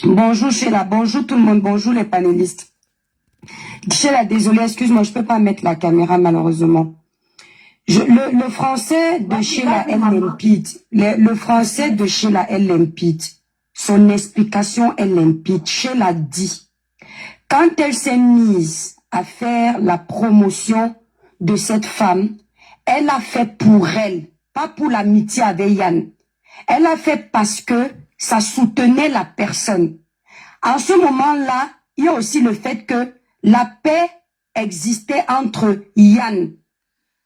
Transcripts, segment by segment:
Bonjour Sheila, bonjour tout le monde, bonjour les panélistes. Sheila, désolé, excuse-moi, je peux pas mettre la caméra malheureusement. Le français de Sheila est limpide. Le français de Sheila est limpide. Son explication est limpide. Sheila dit, quand elle s'est mise à faire la promotion de cette femme, elle a fait pour elle, pas pour l'amitié avec Yann. Elle a fait parce que ça soutenait la personne. En ce moment-là, il y a aussi le fait que la paix existait entre Yann.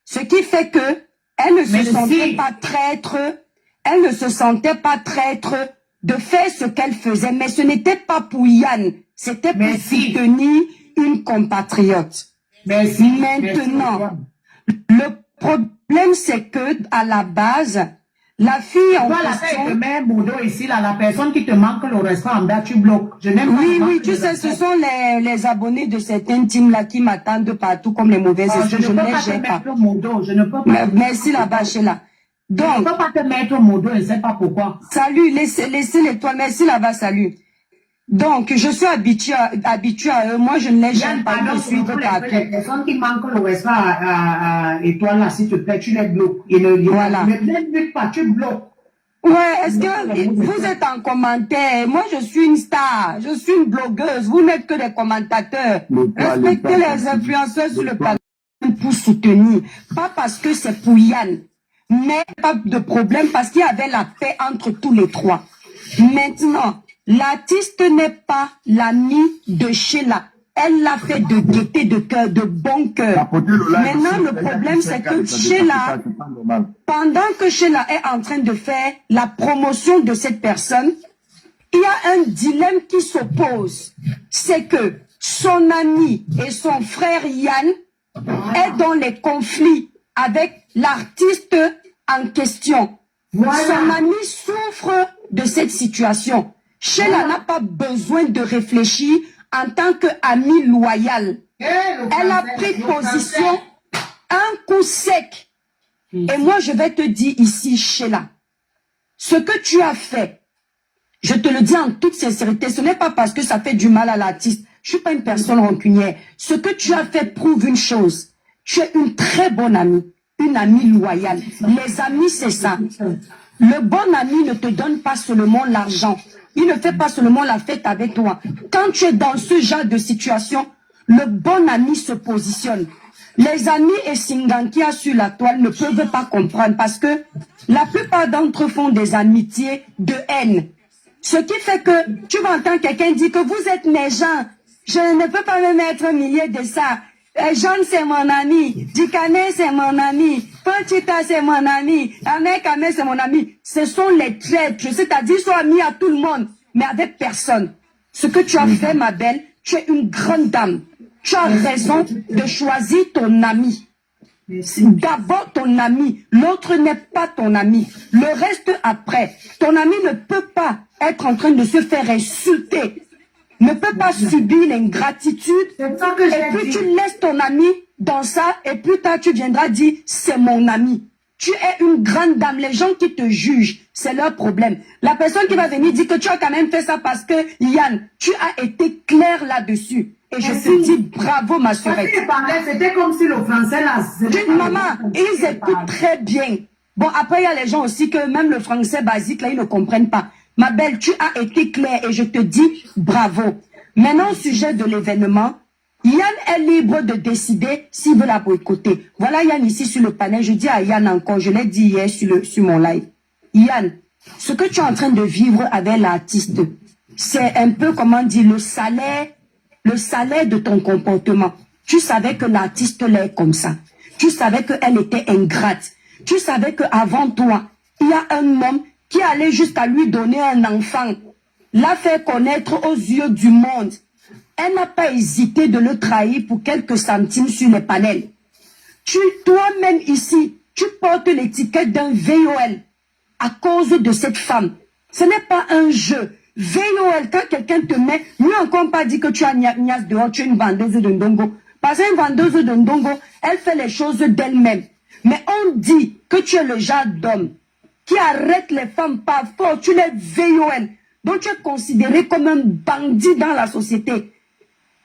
Ce qui fait que elle ne se sentait pas traître, elle ne se sentait pas traître de faire ce qu'elle faisait. Mais ce n'était pas pour Yann, c'était pour soutenir une compatriote. Maintenant, le problème c'est que à la base, la fille en question... ici, là, la personne qui te manque le respect en bas, tu bloques. Oui, tu sais, ce sont les abonnés de certaines teams là qui m'attendent partout comme les mauvaises esprits. Je ne les gère pas. Je ne peux pas. Merci là-bas, Sheila. Donc, je ne peux pas te mettre au modo, je ne sais pas pourquoi. Salut, laissez l'étoile. Merci là-bas, salut. Donc, je suis habitué à eux. Moi, je ne les gêne pas. Je suis partout. Les personnes qui manquent le respect à étoile là, s'il te plaît, tu les bloques. Voilà. Ne bloque pas, tu bloques. Ouais, est-ce que vous êtes en commentaire? Moi, je suis une star. Je suis une blogueuse. Vous n'êtes que des commentateurs. Respectez les influenceurs sur le plateau pour soutenir. Pas parce que c'est pour Yann. Mais pas de problème parce qu'il y avait la paix entre tous les trois. Maintenant, l'artiste n'est pas l'amie de Sheila. Elle l'a fait de gaieté de cœur, de bon cœur. Maintenant, le problème, c'est que Sheila, pendant que Sheila est en train de faire la promotion de cette personne, il y a un dilemme qui s'oppose. C'est que son ami et son frère Yann est dans les conflits avec l'artiste en question. Son ami souffre de cette situation. Sheila n'a pas besoin de réfléchir en tant qu'amie loyale. Elle a pris position un coup sec. Et moi, je vais te dire ici, Sheila, ce que tu as fait, je te le dis en toute sincérité, ce n'est pas parce que ça fait du mal à l'artiste. Je ne suis pas une personne rancunière. Ce que tu as fait prouve une chose. Tu es une très bonne amie, une amie loyale. Les amis, c'est ça. Le bon ami ne te donne pas seulement l'argent. Il ne fait pas seulement la fête avec toi. Quand tu es dans ce genre de situation, le bon ami se positionne. Les amis et Singankia sur la toile ne peuvent pas comprendre parce que la plupart d'entre eux font des amitiés de haine. Ce qui fait que tu vas entendre quelqu'un dire que vous êtes méchant. Je ne peux pas me mettre au milieu de ça. John, c'est mon ami. Dikane, c'est mon ami. Pochita, c'est mon ami. Amekame, c'est mon ami. Ce sont les traîtres. C'est-à-dire, ils sont amis à tout le monde, mais avec personne. Ce que tu as fait, ma belle, tu es une grande dame. Tu as raison de choisir ton ami. D'abord ton ami. L'autre n'est pas ton ami. Le reste après. Ton ami ne peut pas être en train de se faire insulter. Ne peut pas subir l'ingratitude, et puis tu laisses ton ami dans ça, et plus tard tu viendras dire, c'est mon ami. Tu es une grande dame, les gens qui te jugent, c'est leur problème. La personne qui va venir dire que tu as quand même fait ça parce que, Yann, tu as été clair là-dessus. Et je te dis bravo, ma sœurette. C'était comme si le français là... Maman, ils écoutent très bien. Bon, après, il y a les gens aussi que même le français basique, là, ils ne comprennent pas. Ma belle, tu as été claire et je te dis bravo. Maintenant, au sujet de l'événement, Yann est libre de décider s'il veut la boycotter. Voilà Yann ici sur le panel. Je dis à Yann encore, je l'ai dit hier sur mon live. Yann, ce que tu es en train de vivre avec l'artiste, c'est un peu, comment dire, le salaire de ton comportement. Tu savais que l'artiste l'est comme ça. Tu savais qu'elle était ingrate. Tu savais qu'avant toi, il y a un homme qui allait jusqu'à lui donner un enfant, l'a fait connaître aux yeux du monde. Elle n'a pas hésité de le trahir pour quelques centimes sur les panels. Toi-même ici, tu portes l'étiquette d'un VOL à cause de cette femme. Ce n'est pas un jeu. VOL, quand quelqu'un te met, nous encore pas dit que tu as nias dehors, tu es une vendeuse de ndongo. Parce qu'une vendeuse de ndongo, elle fait les choses d'elle-même. Mais on dit que tu es le genre d'homme qui arrête les femmes par force, tu les VOL. Donc tu es considéré comme un bandit dans la société.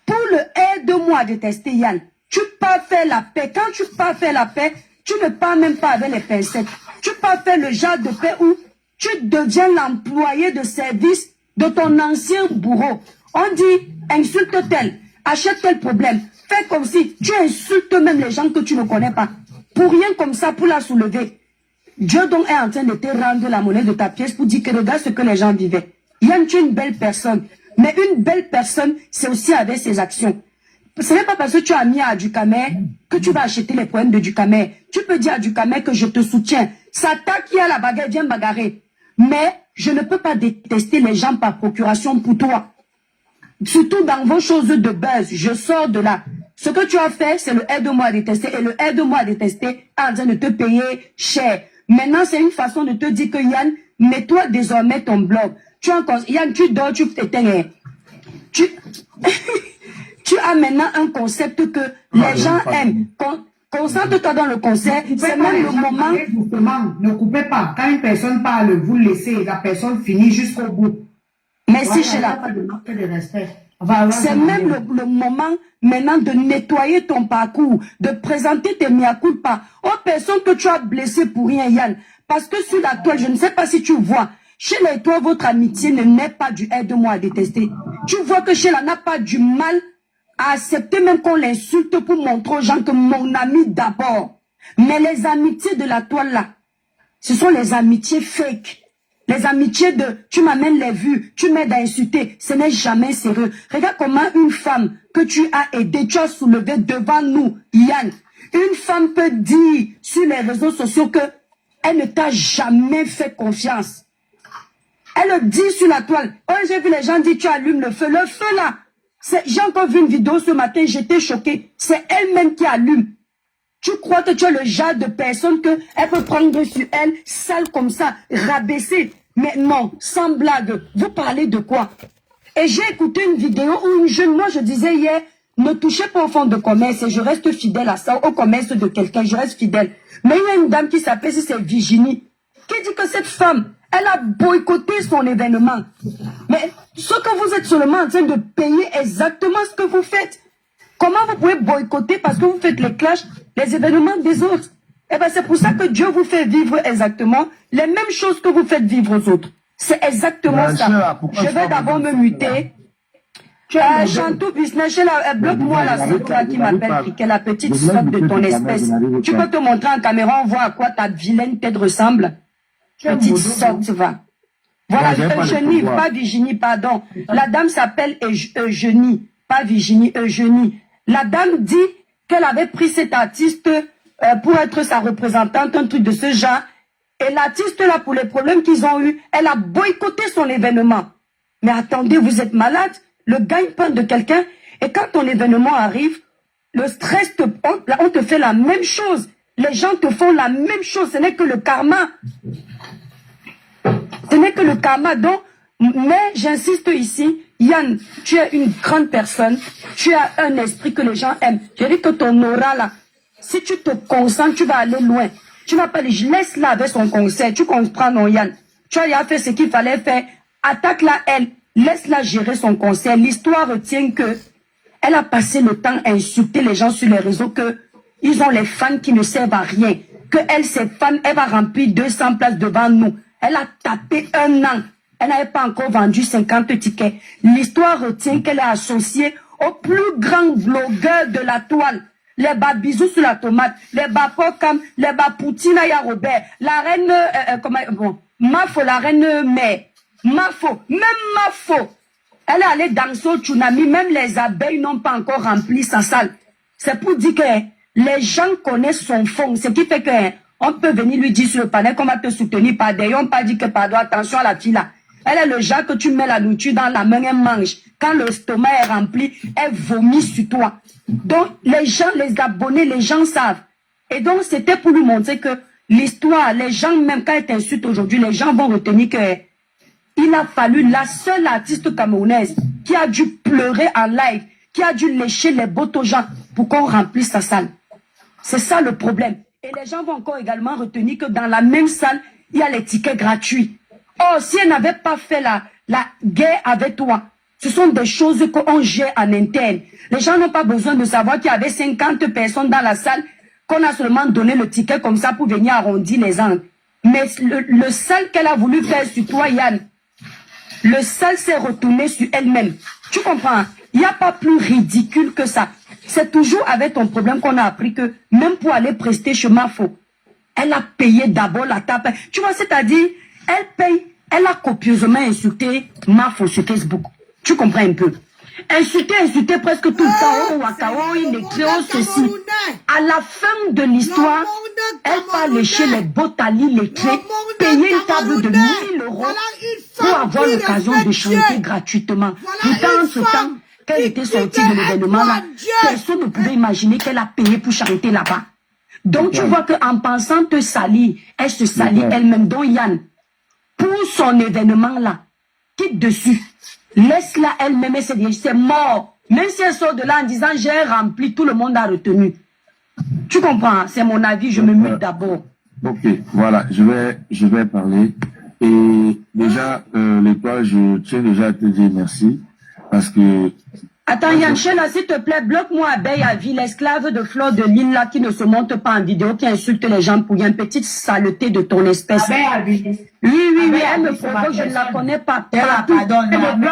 Pour le aide-moi à détester Yann, tu pars faire la paix. Quand tu pars faire la paix, tu ne pars même pas avec les pincettes. Tu pars faire le genre de paix où tu deviens l'employé de service de ton ancien bourreau. On dit, insulte tel, achète tel problème. Fais comme si tu insultes même les gens que tu ne connais pas. Pour rien comme ça, pour la soulever. Dieu donc est en train de te rendre la monnaie de ta pièce pour dire que regarde ce que les gens vivaient. Yann, tu es une belle personne. Mais une belle personne, c'est aussi avec ses actions. Ce n'est pas parce que tu as mis à Ducamer que tu vas acheter les poèmes de Ducamer. Tu peux dire à Ducamer que je te soutiens. Sata qui a la bagarre, viens bagarrer. Mais je ne peux pas détester les gens par procuration pour toi. Surtout dans vos choses de buzz. Je sors de là. Ce que tu as fait, c'est le aide-moi à détester. Et le aide-moi à détester est en train de te payer cher. Maintenant, c'est une façon de te dire que Yann, mets-toi désormais ton blog. Yann, tu dors, tu t'éteins. Tu as maintenant un concept que les gens aiment. Concentre-toi dans le concert. C'est même le moment. Justement, ne coupez pas. Quand une personne parle, vous laissez. La personne finit jusqu'au bout. Merci, Sheila. C'est même le moment maintenant de nettoyer ton parcours, de présenter tes mea culpa aux personnes que tu as blessées pour rien, Yann. Parce que sur la toile, je ne sais pas si tu vois, Sheila et toi, votre amitié ne naît pas du aide-moi à détester. Tu vois que Sheila n'a pas du mal à accepter même qu'on l'insulte pour montrer aux gens que mon ami d'abord. Mais les amitiés de la toile là, ce sont les amitiés fake. Les amitiés de tu m'amènes les vues, tu m'aides à insulter, ce n'est jamais sérieux. Regarde comment une femme que tu as aidée, tu as soulevé devant nous, Yann. Une femme peut dire sur les réseaux sociaux que elle ne t'a jamais fait confiance. Elle le dit sur la toile. Oh, j'ai vu les gens dire tu allumes le feu. Le feu là, j'ai encore vu une vidéo ce matin, j'étais choquée. C'est elle-même qui allume. Tu crois que tu es le genre de personne que elle peut prendre sur elle, sale comme ça, rabaisser. Mais non, sans blague, vous parlez de quoi? Et j'ai écouté une vidéo où une jeune, moi je disais hier, ne touchez pas au fond de commerce et je reste fidèle à ça, au commerce de quelqu'un, je reste fidèle. Mais il y a une dame qui s'appelle, c'est Virginie, qui dit que cette femme, elle a boycotté son événement. Mais ce que vous êtes seulement en train de payer exactement ce que vous faites. Comment vous pouvez boycotter parce que vous faites les clashs, les événements des autres? Eh bien, c'est pour ça que Dieu vous fait vivre exactement les mêmes choses que vous faites vivre aux autres. C'est exactement ça. Je vais d'abord me muter. Chantou Business, bloque-moi la sotte là qui m'appelle, qui est la petite sotte de ton espèce. Tu peux te montrer en caméra, on voit à quoi ta vilaine tête ressemble. Petite sotte, va. Voilà, Eugénie, pas Virginie, pardon. La dame s'appelle Eugénie, pas Virginie, Eugénie. La dame dit qu'elle avait pris cet artiste pour être sa représentante, un truc de ce genre. Et l'artiste là, pour les problèmes qu'ils ont eu, elle a boycotté son événement. Mais attendez, vous êtes malade, le gagne-pain de quelqu'un. Et quand ton événement arrive, le stress, on te fait la même chose. Les gens te font la même chose. Ce n'est que le karma. Ce n'est que le karma. Donc, mais j'insiste ici, Yann, tu es une grande personne. Tu as un esprit que les gens aiment. Je dis que ton aura là, si tu te concentres, tu vas aller loin. Tu vas pas dire, laisse-la avec son conseil. Tu comprends, non, Yann? Tu as fait ce qu'il fallait faire. Attaque-la, elle. Laisse-la gérer son conseil. L'histoire retient que elle a passé le temps à insulter les gens sur les réseaux que ils ont les fans qui ne servent à rien. Que elle, ses fans, elle va remplir 200 places devant nous. Elle a tapé 1 an. Elle n'avait pas encore vendu 50 tickets. L'histoire retient qu'elle est associée aux plus grands blogueurs de la toile. Les babisous sur la tomate, les bapokam, les bapoutine à Robert, la reine, Mafo, la reine mère. Mafo, même Mafo. Elle est allée danser au tsunami, même les abeilles n'ont pas encore rempli sa salle. C'est pour dire que les gens connaissent son fond, ce qui fait que on peut venir lui dire sur le panel qu'on va te soutenir par derrière, on peut dire que pardon, attention à la fille là. Elle est le genre que tu mets la nourriture dans la main, elle mange. Quand le stomac est rempli, elle vomit sur toi. Donc, les gens, les abonnés, les gens savent. Et donc, c'était pour lui montrer que l'histoire, les gens, même quand elle t'insulte aujourd'hui, les gens vont retenir que il a fallu la seule artiste camerounaise qui a dû pleurer en live, qui a dû lécher les bottes aux gens pour qu'on remplisse sa salle. C'est ça le problème. Et les gens vont encore également retenir que dans la même salle, il y a les tickets gratuits. Oh, si elle n'avait pas fait la guerre avec toi. Ce sont des choses qu'on gère en interne. Les gens n'ont pas besoin de savoir qu'il y avait 50 personnes dans la salle, qu'on a seulement donné le ticket comme ça pour venir arrondir les angles. Mais le sale qu'elle a voulu faire sur toi, Yann, le sale s'est retourné sur elle-même. Tu comprends? Il n'y a pas plus ridicule que ça. C'est toujours avec ton problème qu'on a appris que même pour aller prester chez Mafo, elle a payé d'abord la tape. Tu vois, c'est-à-dire, elle paye, elle a copieusement insulté Mafo sur Facebook. Tu comprends un peu? Insulté presque tout le temps. Oh, Wakao, il est oh, ceci. À la fin de l'histoire, elle va lécher les bottali, les clés, payer une table de 1000 € pour avoir l'occasion de chanter gratuitement. Pourtant, en ce temps, qu'elle était sortie de l'événement là, personne ne pouvait imaginer qu'elle a payé pour chanter là-bas. Donc tu vois qu'en pensant te salir, elle se salit elle-même. Donc Yann, pour son événement là, quitte dessus. Laisse-la elle-même, c'est mort. Même si elle sort de là en disant j'ai rempli, tout le monde a retenu. Tu comprends? C'est mon avis, je me mute d'abord. Ok, voilà, je vais parler. Et déjà, l'étoile, je tiens déjà à te dire merci. Parce que... Attends, Yann Sheila, s'il te plaît, bloque-moi Abeille à vie, l'esclave de Fleur de Lille là, qui ne se monte pas en vidéo, qui insulte les gens pour une petite saleté de ton espèce. Oui, elle me provoque, je ne la connais pas. Voilà, tous les gens qui m'insultent,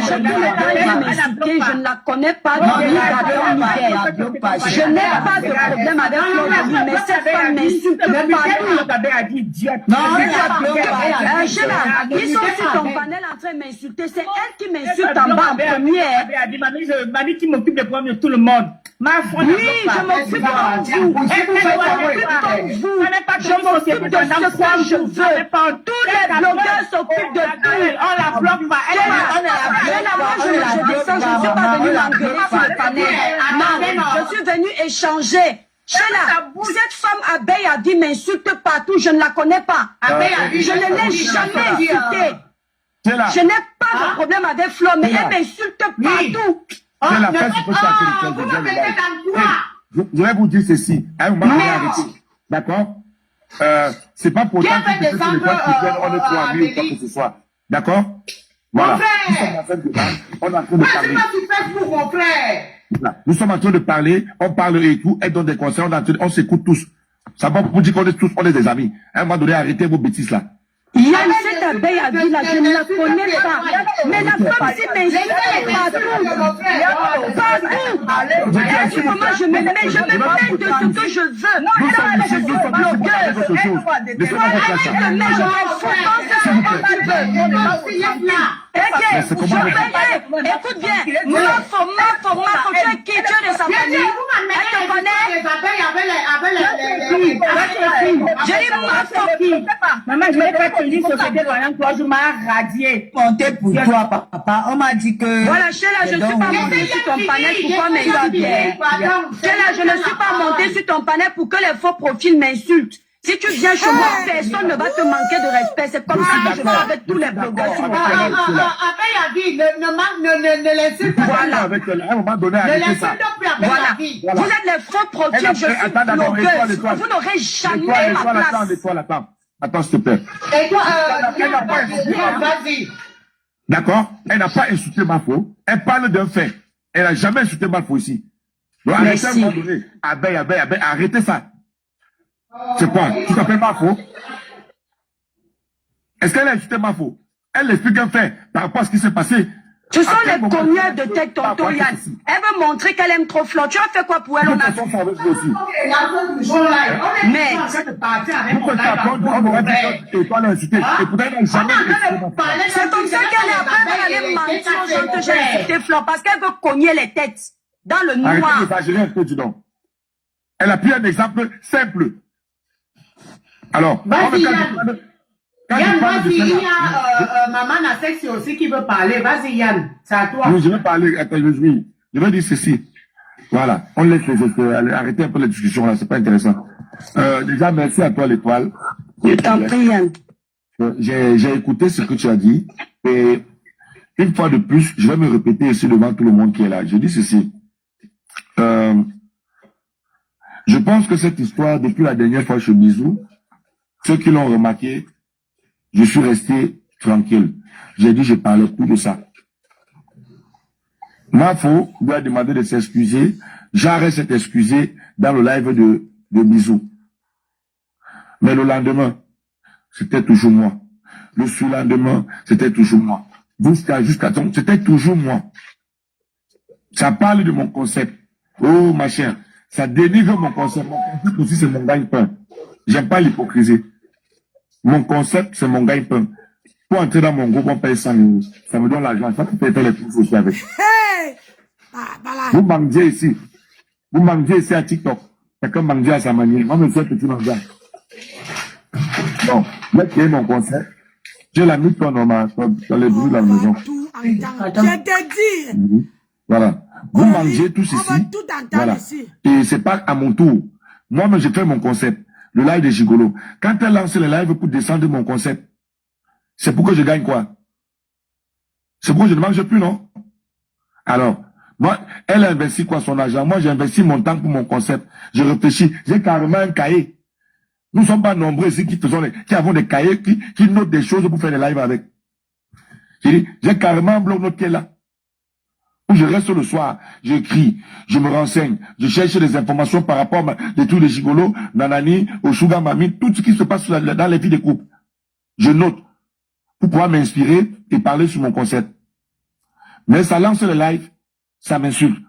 je ne la connais pas, ni d'Adam, ni d'elle. Je n'ai pas de problème avec Fleur de Lille, mais cette femme m'insulte partout. Non, Sheila, ils sont sur ton panel en train de m'insulter, c'est elle qui m'insulte en bas en première. Mamie qui m'occupe des problèmes de tout le monde. Oui, je m'occupe de vous. Je m'occupe de ce que je veux. Tous les blogueurs s'occupent de tout. On la bloque pas. Je descends, je ne suis pas venue m'engueuler sur le panel. Non, je suis venue échanger. Sheila, cette femme Abeille a dit m'insulte partout, je ne la connais pas. Je ne l'ai jamais insultée. Je n'ai pas de problème avec Flo, mais elle m'insulte partout. C'est la fête, je vais vous dire ceci. À un moment, on va arrêter. D'accord? C'est pas pour autant que c'est sur le point on est trop amis ou quoi que ce soit. D'accord? Voilà. Nous sommes en train de parler. On est en train de parler. Mon frère. Nous sommes en train de parler, on parle et tout, elle donne des conseils, on s'écoute tous. Ça va pour dire qu'on est tous, on est des amis. À un moment donné, arrêtez vos bêtises là. Yann, cette abeille a dit là, je ne la connais pas. Mais la femme s'y m'insulte partout. Partout. En ce moment, je me mets de ce que je veux. Elle est blogueuse. Elle te met, je m'en fous, pense ce que tu veux. Écoute bien, Mafo, tu es qui? Tu es de sa famille? Elle te connaît? Je dis Mafo qui? Maman, je n'ai pas tenu société pendant 3 jours, m'a radié. Comptez pour toi, papa. On m'a dit que... Voilà, Sheila, je ne suis pas montée sur ton panel pour qu'on m'insulte. Sheila, je ne suis pas montée sur ton panel pour que les faux profils m'insultent. Si tu viens chez moi, personne ne va te manquer de respect. C'est comme ça que je fais avec tous les blogueurs sur mon panel. Abeille a dit, ne l'insulte pas. Voilà. Avec elle, à un moment donné, arrêtez ça. Voilà. Vous êtes les faux profils, je suis blogueuse. Vous n'aurez jamais ma place. Attends, s'il te plaît. Et toi, vas-y. D'accord? Elle n'a pas insulté Mafo. Elle parle d'un fait. Elle n'a jamais insulté Mafo ici. Donc, arrêtez à un moment donné. Abeille, arrêtez ça. C'est quoi? Tu t'appelles Mafo? Est-ce qu'elle a insulté Mafo? Elle explique un fait par rapport à ce qui s'est passé. Ce sont les cogneurs de tête, tonton Yann. Elle veut montrer qu'elle aime trop Flo. Tu as fait quoi pour elle? On a... Mais... C'est comme ça qu'elle est après, elle allait mentir aux gens que j'ai insulté Flo. Parce qu'elle veut cogner les têtes dans le noir. Elle a pris un exemple simple. Alors, vas-y, Yann. Yann, vas-y, il y a Maman Nassex aussi qui veut parler. Vas-y, Yann, c'est à toi. Oui, je vais parler. Attends, je vais dire ceci. Voilà, on laisse les autres. Arrêtez un peu la discussion là, c'est pas intéressant. Déjà, merci à toi, l'étoile. Je t'en prie, Yann. J'ai écouté ce que tu as dit. Et une fois de plus, je vais me répéter ici devant tout le monde qui est là. Je dis ceci. Je pense que cette histoire, depuis la dernière fois chez Bisou, ceux qui l'ont remarqué, je suis resté tranquille. J'ai dit, je parlais plus de ça. Mafo lui a demandé de s'excuser. J'arrête s'est excusé dans le live de Bisou. Mais le lendemain, c'était toujours moi. Le surlendemain, c'était toujours moi. Jusqu'à temps, c'était toujours moi. Ça parle de mon concept. Oh, machin. Ça dénigre mon concept. Mon concept aussi, c'est mon gagne-pain. J'aime pas l'hypocrisie. Mon concept, c'est mon gagne-pain. Pour entrer dans mon groupe, on paye 100 €. Ça me donne l'argent. Ça peut faire les trucs aussi avec. Hey! Ah, voilà. Vous mangez ici. Vous mangez ici à TikTok. Quelqu'un mange à sa manière. Moi, je suis petit mangeur. Bon, j'ai créé mon concept. J'ai la mis dans les bruits de la maison. Tout entendre. Je t'ai dit. Voilà. Vous mangez tous ici. On va tout entendre Voilà. ici. Et c'est pas à mon tour. Moi-même, j'ai fait mon concept. Le live de Gigolo. Quand elle lance le live pour descendre mon concept, c'est pour que je gagne quoi? C'est pour que je ne mange plus, non? Alors, moi, elle a investi quoi son argent? Moi, j'ai investi mon temps pour mon concept. Je réfléchis. J'ai carrément un cahier. Nous ne sommes pas nombreux ici qui avons des cahiers, qui notent des choses pour faire des lives avec. J'ai carrément un bloc-notes qui est là. Où je reste le soir, j'écris, je me renseigne, je cherche des informations par rapport à tous les gigolos, Nanani, au Sugar Mami, tout ce qui se passe dans les vies des couples. Je note pour pouvoir m'inspirer et parler sur mon concept. Mais ça lance le live, ça m'insulte,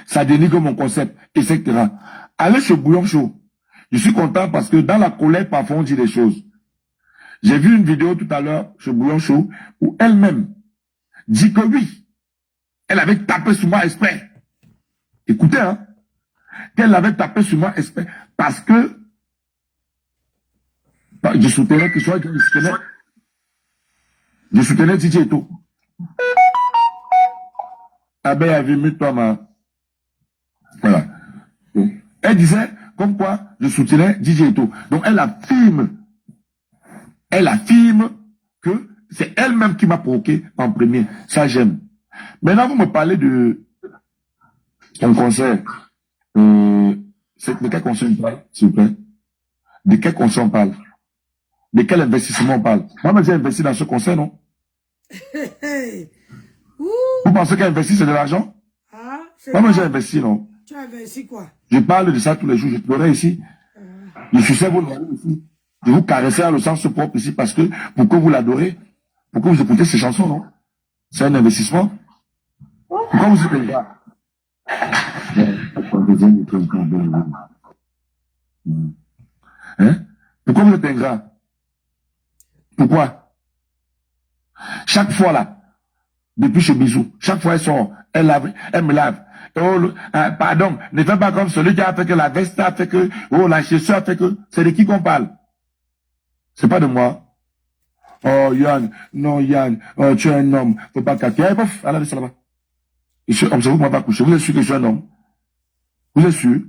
ça dénigre mon concept, etc. Allez chez Bouillon Show. Je suis content parce que dans la colère, parfois on dit des choses. J'ai vu une vidéo tout à l'heure chez Bouillon Show où elle-même dit que oui, elle avait tapé sur moi exprès. Écoutez, hein, qu'elle avait tapé sur moi exprès parce que je soutenais que je soutenais DJ Eto. Ah ben, avait mis toi, ma. Voilà. Elle disait, comme quoi, je soutenais DJ Eto. Donc, elle affirme que c'est elle-même qui m'a provoqué en premier. Ça, j'aime. Maintenant, vous me parlez de un concert. De quel concert on parle, s'il vous plaît? De quel concert on parle? De quel investissement on parle? Moi, j'ai investi dans ce concert, non? Vous pensez qu'investir, c'est de l'argent? Ah, Moi, j'ai investi, non? Tu as investi quoi? Je parle de ça tous les jours. Je pleurais ici. Je suis vous ici. Je vous caressais à le sens propre ici parce que, pour que vous l'adorez, pour que vous écoutez ces chansons, non? C'est un investissement. Pourquoi vous êtes ingrat? Hein? Pourquoi vous êtes ingrat? Pourquoi? Chaque fois là, depuis chez Bisou, chaque fois elle sort, elle me lave. Oh, pardon, ne fais pas comme celui qui a fait que la veste a fait que, oh, la chaussure a fait que, c'est de qui qu'on parle? C'est pas de moi. Oh, Yann, non, Yann, oh, tu es un homme, faut pas caquer. Allez, bof, allez, ça là-bas. Observez, vous m'avez pas couché. Vous êtes sûr que je suis un homme? Vous êtes sûr?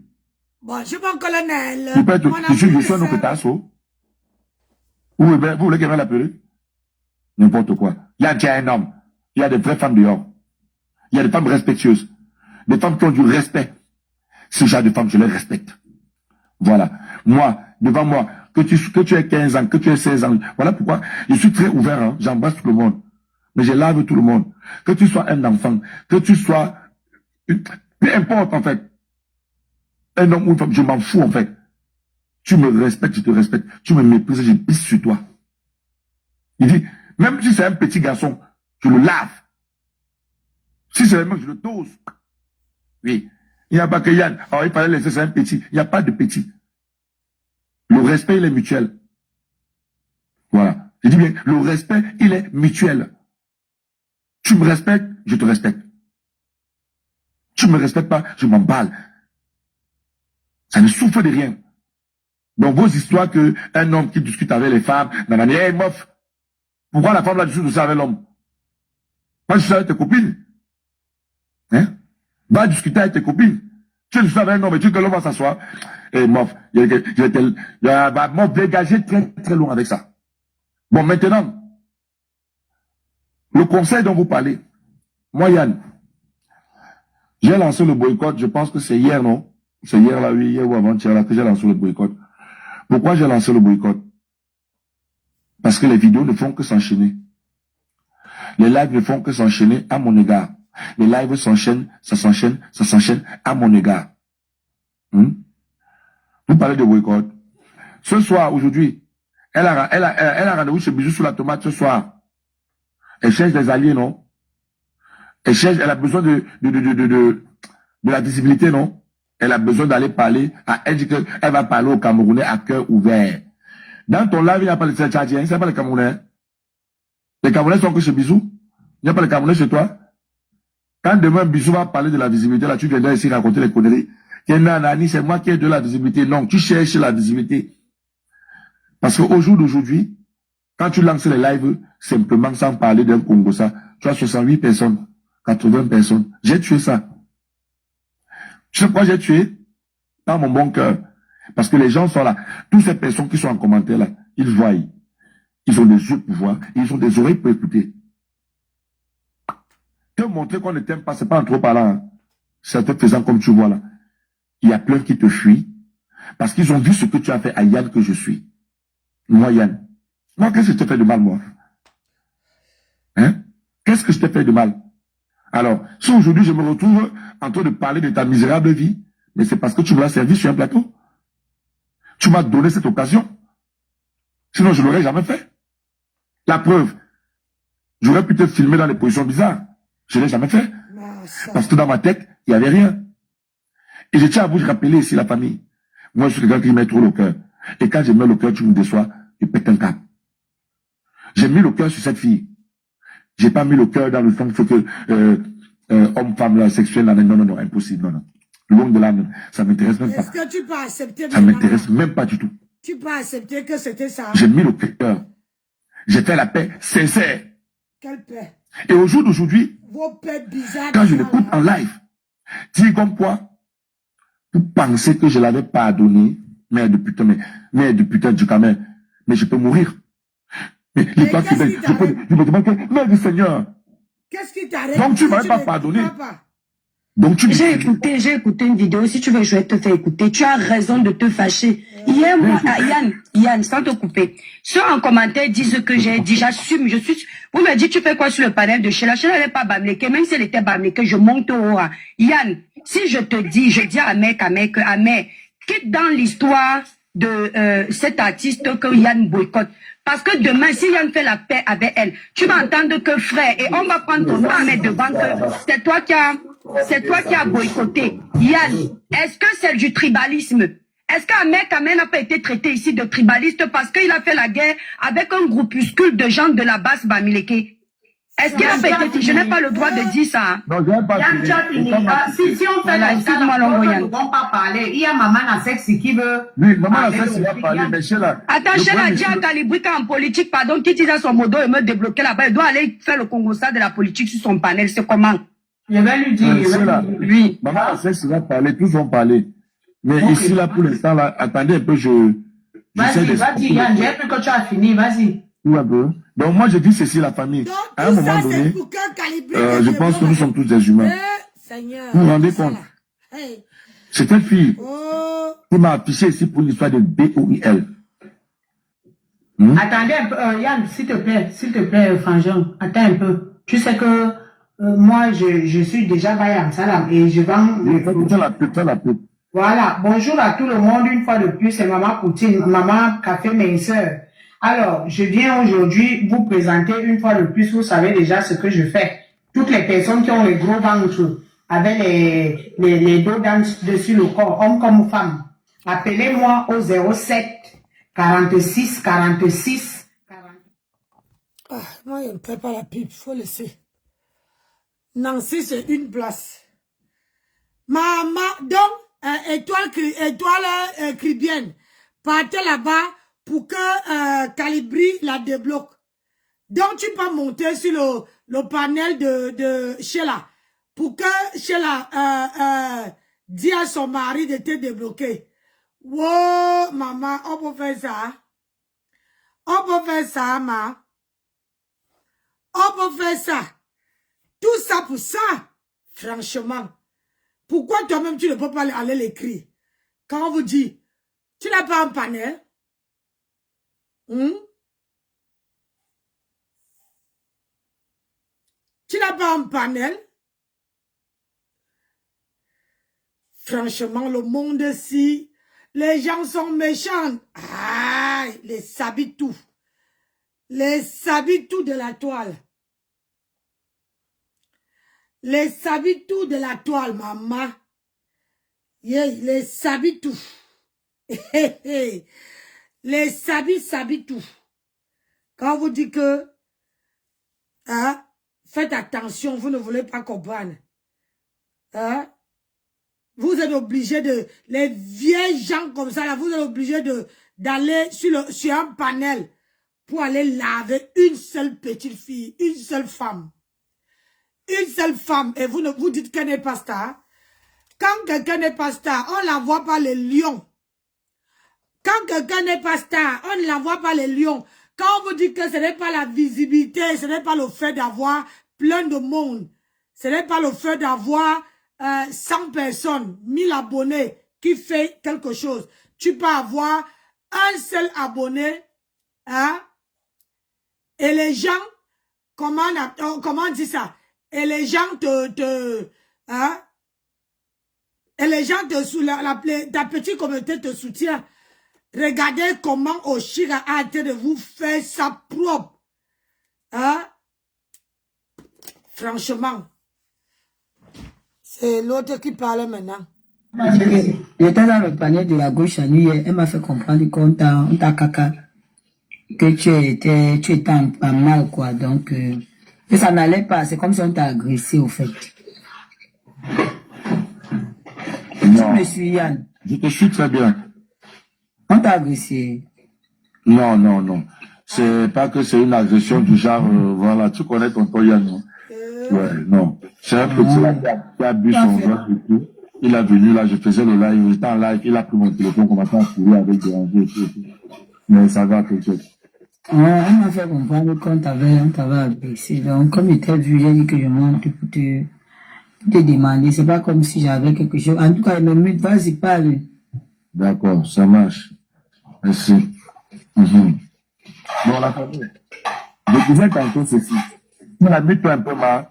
Bon, je suis pas un colonel. Je suis un homme que t'as, so. Vous voulez qu'elle l'appeler? N'importe quoi. Il y a un homme. Il y a des vraies femmes dehors. Il y a des femmes respectueuses. Des femmes qui ont du respect. Ce genre de femmes, je les respecte. Voilà. Moi, devant moi, que tu aies 15 ans, que tu aies 16 ans. Voilà pourquoi je suis très ouvert, hein. J'embrasse tout le monde. Mais je lave tout le monde. Que tu sois un enfant, que tu sois, peu importe en fait. Un homme ou une femme, je m'en fous en fait. Tu me respectes, je te respecte. Tu me méprises, je pisse sur toi. Il dit, même si c'est un petit garçon, je le lave. Si c'est un mec, je le dose. Oui. Il n'y a pas que Yann. Alors il fallait laisser, c'est un petit. Il n'y a pas de petit. Le respect, il est mutuel. Voilà. Je dis bien, le respect, il est mutuel. Tu me respectes, je te respecte. Tu ne me respectes pas, je m'emballe. Ça ne souffre de rien. Donc vos histoires que un homme qui discute avec les femmes, nanani, hey, mof, pourquoi la femme là discute de ça avec l'homme? Moi je suis avec tes copines. Hein? Va discuter avec tes copines. Tu discutes avec un homme et tu dis que l'homme va s'asseoir. Et mof, mof, dégager très très loin avec ça. Bon, maintenant, le conseil dont vous parlez, moi Yann, j'ai lancé le boycott, je pense que c'est hier, non? C'est hier là, oui, hier ou avant-hier là que j'ai lancé le boycott. Pourquoi j'ai lancé le boycott? Parce que les vidéos ne font que s'enchaîner. Les lives ne font que s'enchaîner à mon égard. Les lives s'enchaînent, ça s'enchaîne à mon égard. Vous parlez de boycott. Ce soir, aujourd'hui, elle a rendez-vous chez Bisou sur la tomate ce soir. Elle cherche des alliés, non? Elle a besoin de la visibilité, non? Elle a besoin d'aller parler. Elle dit qu'elle va parler aux Camerounais à cœur ouvert. Dans ton live, il n'y a pas de Tchadien, il n'y a pas de Camerounais. Les Camerounais sont que chez Bisou. Il n'y a pas de Camerounais chez toi. Quand demain Bisou va parler de la visibilité, là, tu viendras ici raconter les conneries. C'est moi qui ai de la visibilité. Non, tu cherches la visibilité. Parce qu'au jour d'aujourd'hui, quand tu lances les lives, simplement sans parler d'un Congo, ça, tu as 68 personnes, 80 personnes. J'ai tué ça. Tu sais pourquoi j'ai tué? Dans mon bon cœur. Parce que les gens sont là. Toutes ces personnes qui sont en commentaire là, ils voient. Ils ont des yeux pour voir. Ils ont des oreilles pour écouter. Te montrer qu'on ne t'aime pas, c'est pas en trop parlant. Hein. C'est te faisant comme tu vois là. Il y a plein qui te fuient. Parce qu'ils ont vu ce que tu as fait à Yann que je suis. Moi, Yann. Moi, qu'est-ce que je t'ai fait de mal, moi? Hein? Qu'est-ce que je t'ai fait de mal? Alors, si aujourd'hui je me retrouve en train de parler de ta misérable vie, mais c'est parce que tu me l'as servi sur un plateau. Tu m'as donné cette occasion. Sinon, je ne l'aurais jamais fait. La preuve, j'aurais pu te filmer dans des positions bizarres. Je ne l'ai jamais fait. Parce que dans ma tête, il n'y avait rien. Et je tiens à vous rappeler ici la famille. Moi, je suis quelqu'un qui met trop le cœur. Et quand je mets le cœur, tu me déçois, je pète un câble. J'ai mis le cœur sur cette fille. J'ai pas mis le cœur dans le sens que homme-femme, sexuel, non, impossible, non. Le long de l'âme, ça m'intéresse même pas. Est-ce que tu peux accepter? Ça m'intéresse même pas du tout. Tu peux accepter que c'était ça? J'ai mis le cœur. J'ai fait la paix sincère. Quelle paix? Et au jour d'aujourd'hui, vos paix bizarres. Quand je l'écoute en live, dis comme quoi, vous pensez que je l'avais pardonné, mère de putain du camin, mais je peux mourir. Mais l'histoire je me demande que, mère du Seigneur. Qu'est-ce qui t'arrête? Donc tu ne m'avais pas pardonné. J'ai écouté une vidéo. Si tu veux, je vais te faire écouter. Tu as raison de te fâcher. Hier, moi, Yann, sans te couper. Ceux en commentaire disent que j'ai dit, j'assume, je suis. Vous me dites, tu fais quoi sur le panel de Sheila? Sheila n'est pas bamléquée. Même si elle était bamléquée, je monte au haut. Yann, si je te dis, je dis à Ahmed, quitte dans l'histoire de cet artiste que Yann boycotte. Parce que demain, si Yann fait la paix avec elle, tu vas entendre que frère, et on va prendre ton nom à mettre devant que c'est toi qui as boycotté. Yann, est-ce que c'est du tribalisme? Est-ce qu'Ahmed n'a pas été traité ici de tribaliste parce qu'il a fait la guerre avec un groupuscule de gens de la base Bamileke? Est-ce qu'il a pas été... Je n'ai pas le droit de dire ça. Non, je n'ai pas Yann, tu as fini. Si on fait la histoire, nous ne vont pas parler. Il y a Maman Nasex qui veut... Oui, Maman Nasex va parler, mais Sheila... Attends, Sheila dit à Calibrica en politique, pardon, qui disait son modo et me débloquer là-bas. Il doit aller faire le Congo-ça de la politique sur son panel. C'est comment? Je vais lui dire. Oui. Maman Nasex va parler, tous vont parler. Mais okay. Ici, là, pour l'instant, là, attendez un peu, vas-y, Yann, j'ai cru que tu as fini, vas-y. Oui, un peu. Donc, moi, je dis ceci, la famille. Donc, à un moment donné, je pense que nous sommes tous des humains. Seigneur, vous vous rendez compte? Hey. C'est cette fille qui m'a affiché ici pour l'histoire de BOIL. Attendez un peu, Yann, s'il te plaît, Frangin, attends un peu. Tu sais que moi, je suis déjà Bayam Salam et je vais... Voilà, bonjour à tout le monde, une fois de plus, c'est Maman Poutine, Maman Café Minceur. Alors, je viens aujourd'hui vous présenter une fois de plus, vous savez déjà ce que je fais. Toutes les personnes qui ont les gros ventres, avec les dos dessus le corps, hommes comme femmes, appelez-moi au 07 46 46 40. Ah, moi, je ne prends pas la pipe, faut laisser. Nancy, c'est une place. Maman, donc, étoile cribienne, partez là-bas pour que Calibri la débloque. Donc, tu peux monter sur le panel de Sheila pour que Sheila dise à son mari de te débloquer. Wow, maman, on peut faire ça. On peut faire ça, maman. On peut faire ça. Tout ça pour ça, franchement. Pourquoi toi-même, tu ne peux pas aller l'écrire? Quand on vous dit, tu n'as pas un panel? Tu n'as pas un panel? Franchement, le monde-ci, les gens sont méchants. Aïe, les sabitou. Les sabitou de la toile. Les sabitou de la toile, maman. Yeah, les sabitou. Les sabitou. Quand vous dites que hein, faites attention, vous ne voulez pas comprendre. Hein? Vous êtes obligé de... Les vieilles gens comme ça, là, vous êtes obligé d'aller sur un panel pour aller laver une seule petite fille, une seule femme. Une seule femme. Et vous vous dites qu'elle n'est pas star. Quand quelqu'un n'est pas star, on ne la voit pas les lions. Quand quelqu'un n'est pas star, on ne la voit pas les lions. Quand on vous dit que ce n'est pas la visibilité, ce n'est pas le fait d'avoir plein de monde. Ce n'est pas le fait d'avoir 100 personnes, 1000 abonnés qui fait quelque chose. Tu peux avoir un seul abonné, hein, et les gens, comment on dit ça? Et les gens hein, et les gens ta petite communauté te soutient. Regardez comment Oshira a été de vous faire ça propre. Hein? Franchement. C'est l'autre qui parle maintenant. J'étais dans le panel de la gauche à nuit, elle m'a fait comprendre qu'on t'a caca, que tu étais en mal, quoi. Donc, que ça n'allait pas. C'est comme si on t'a agressé, au fait. Non. Je me suis Yann. Je te suis très bien. On t'a agressé. Non, non, non. C'est pas que c'est une agression du genre, voilà, tu connais ton Yann, non? Ouais, non. C'est un petit là qui a bu son vin et tout. Il est venu là, je faisais le live, j'étais en live, il a pris mon téléphone, commencé à courir avec des rangées et tout. Mais ça va, t'inquiète. On m'a fait comprendre qu'on t'avait agressé. Donc, comme il était vu, j'ai dit que je monte pour te demander. C'est pas comme si j'avais quelque chose. En tout cas, le mute, vas-y, parle. D'accord, ça marche. Merci. Bon, la famille. Je disais tantôt ceci. On a mis toi un peu mal.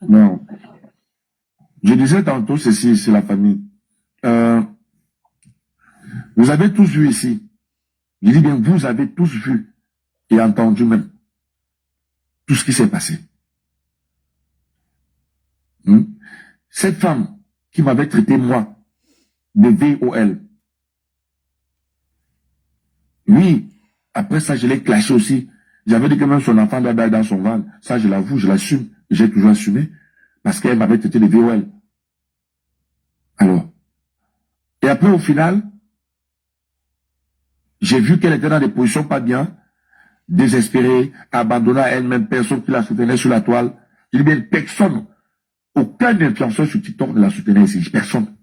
Non. Je disais tantôt ceci, c'est la famille. Vous avez tous vu ici. Je dis bien, vous avez tous vu et entendu même tout ce qui s'est passé. Cette femme qui m'avait traité, moi, de VOL. Oui, après ça, je l'ai clashé aussi. J'avais dit que même son enfant doit dans son ventre. Ça, je l'avoue, je l'assume. J'ai toujours assumé. Parce qu'elle m'avait traité de VOL. Alors. Et après, au final, j'ai vu qu'elle était dans des positions pas bien, désespérée, abandonnée à elle-même, personne qui la soutenait sur la toile. Il dit bien, personne, aucun influenceur sur TikTok ne la soutenait ici, personne.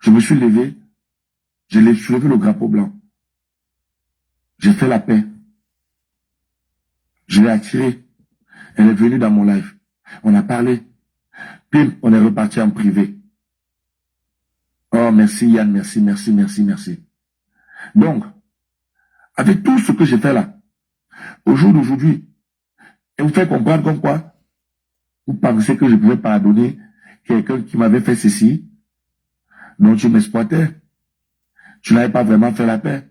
Je me suis levé, je l'ai soulevé le drapeau blanc. J'ai fait la paix. Je l'ai attirée. Elle est venue dans mon live. On a parlé. Puis, on est reparti en privé. Oh, merci Yann, merci, merci, merci, merci. Donc, avec tout ce que j'ai fait là, au jour d'aujourd'hui, et vous fait comprendre comme quoi, vous pensez que je pouvais pardonner quelqu'un qui m'avait fait ceci, dont tu m'exploitais. Tu n'avais pas vraiment fait la paix.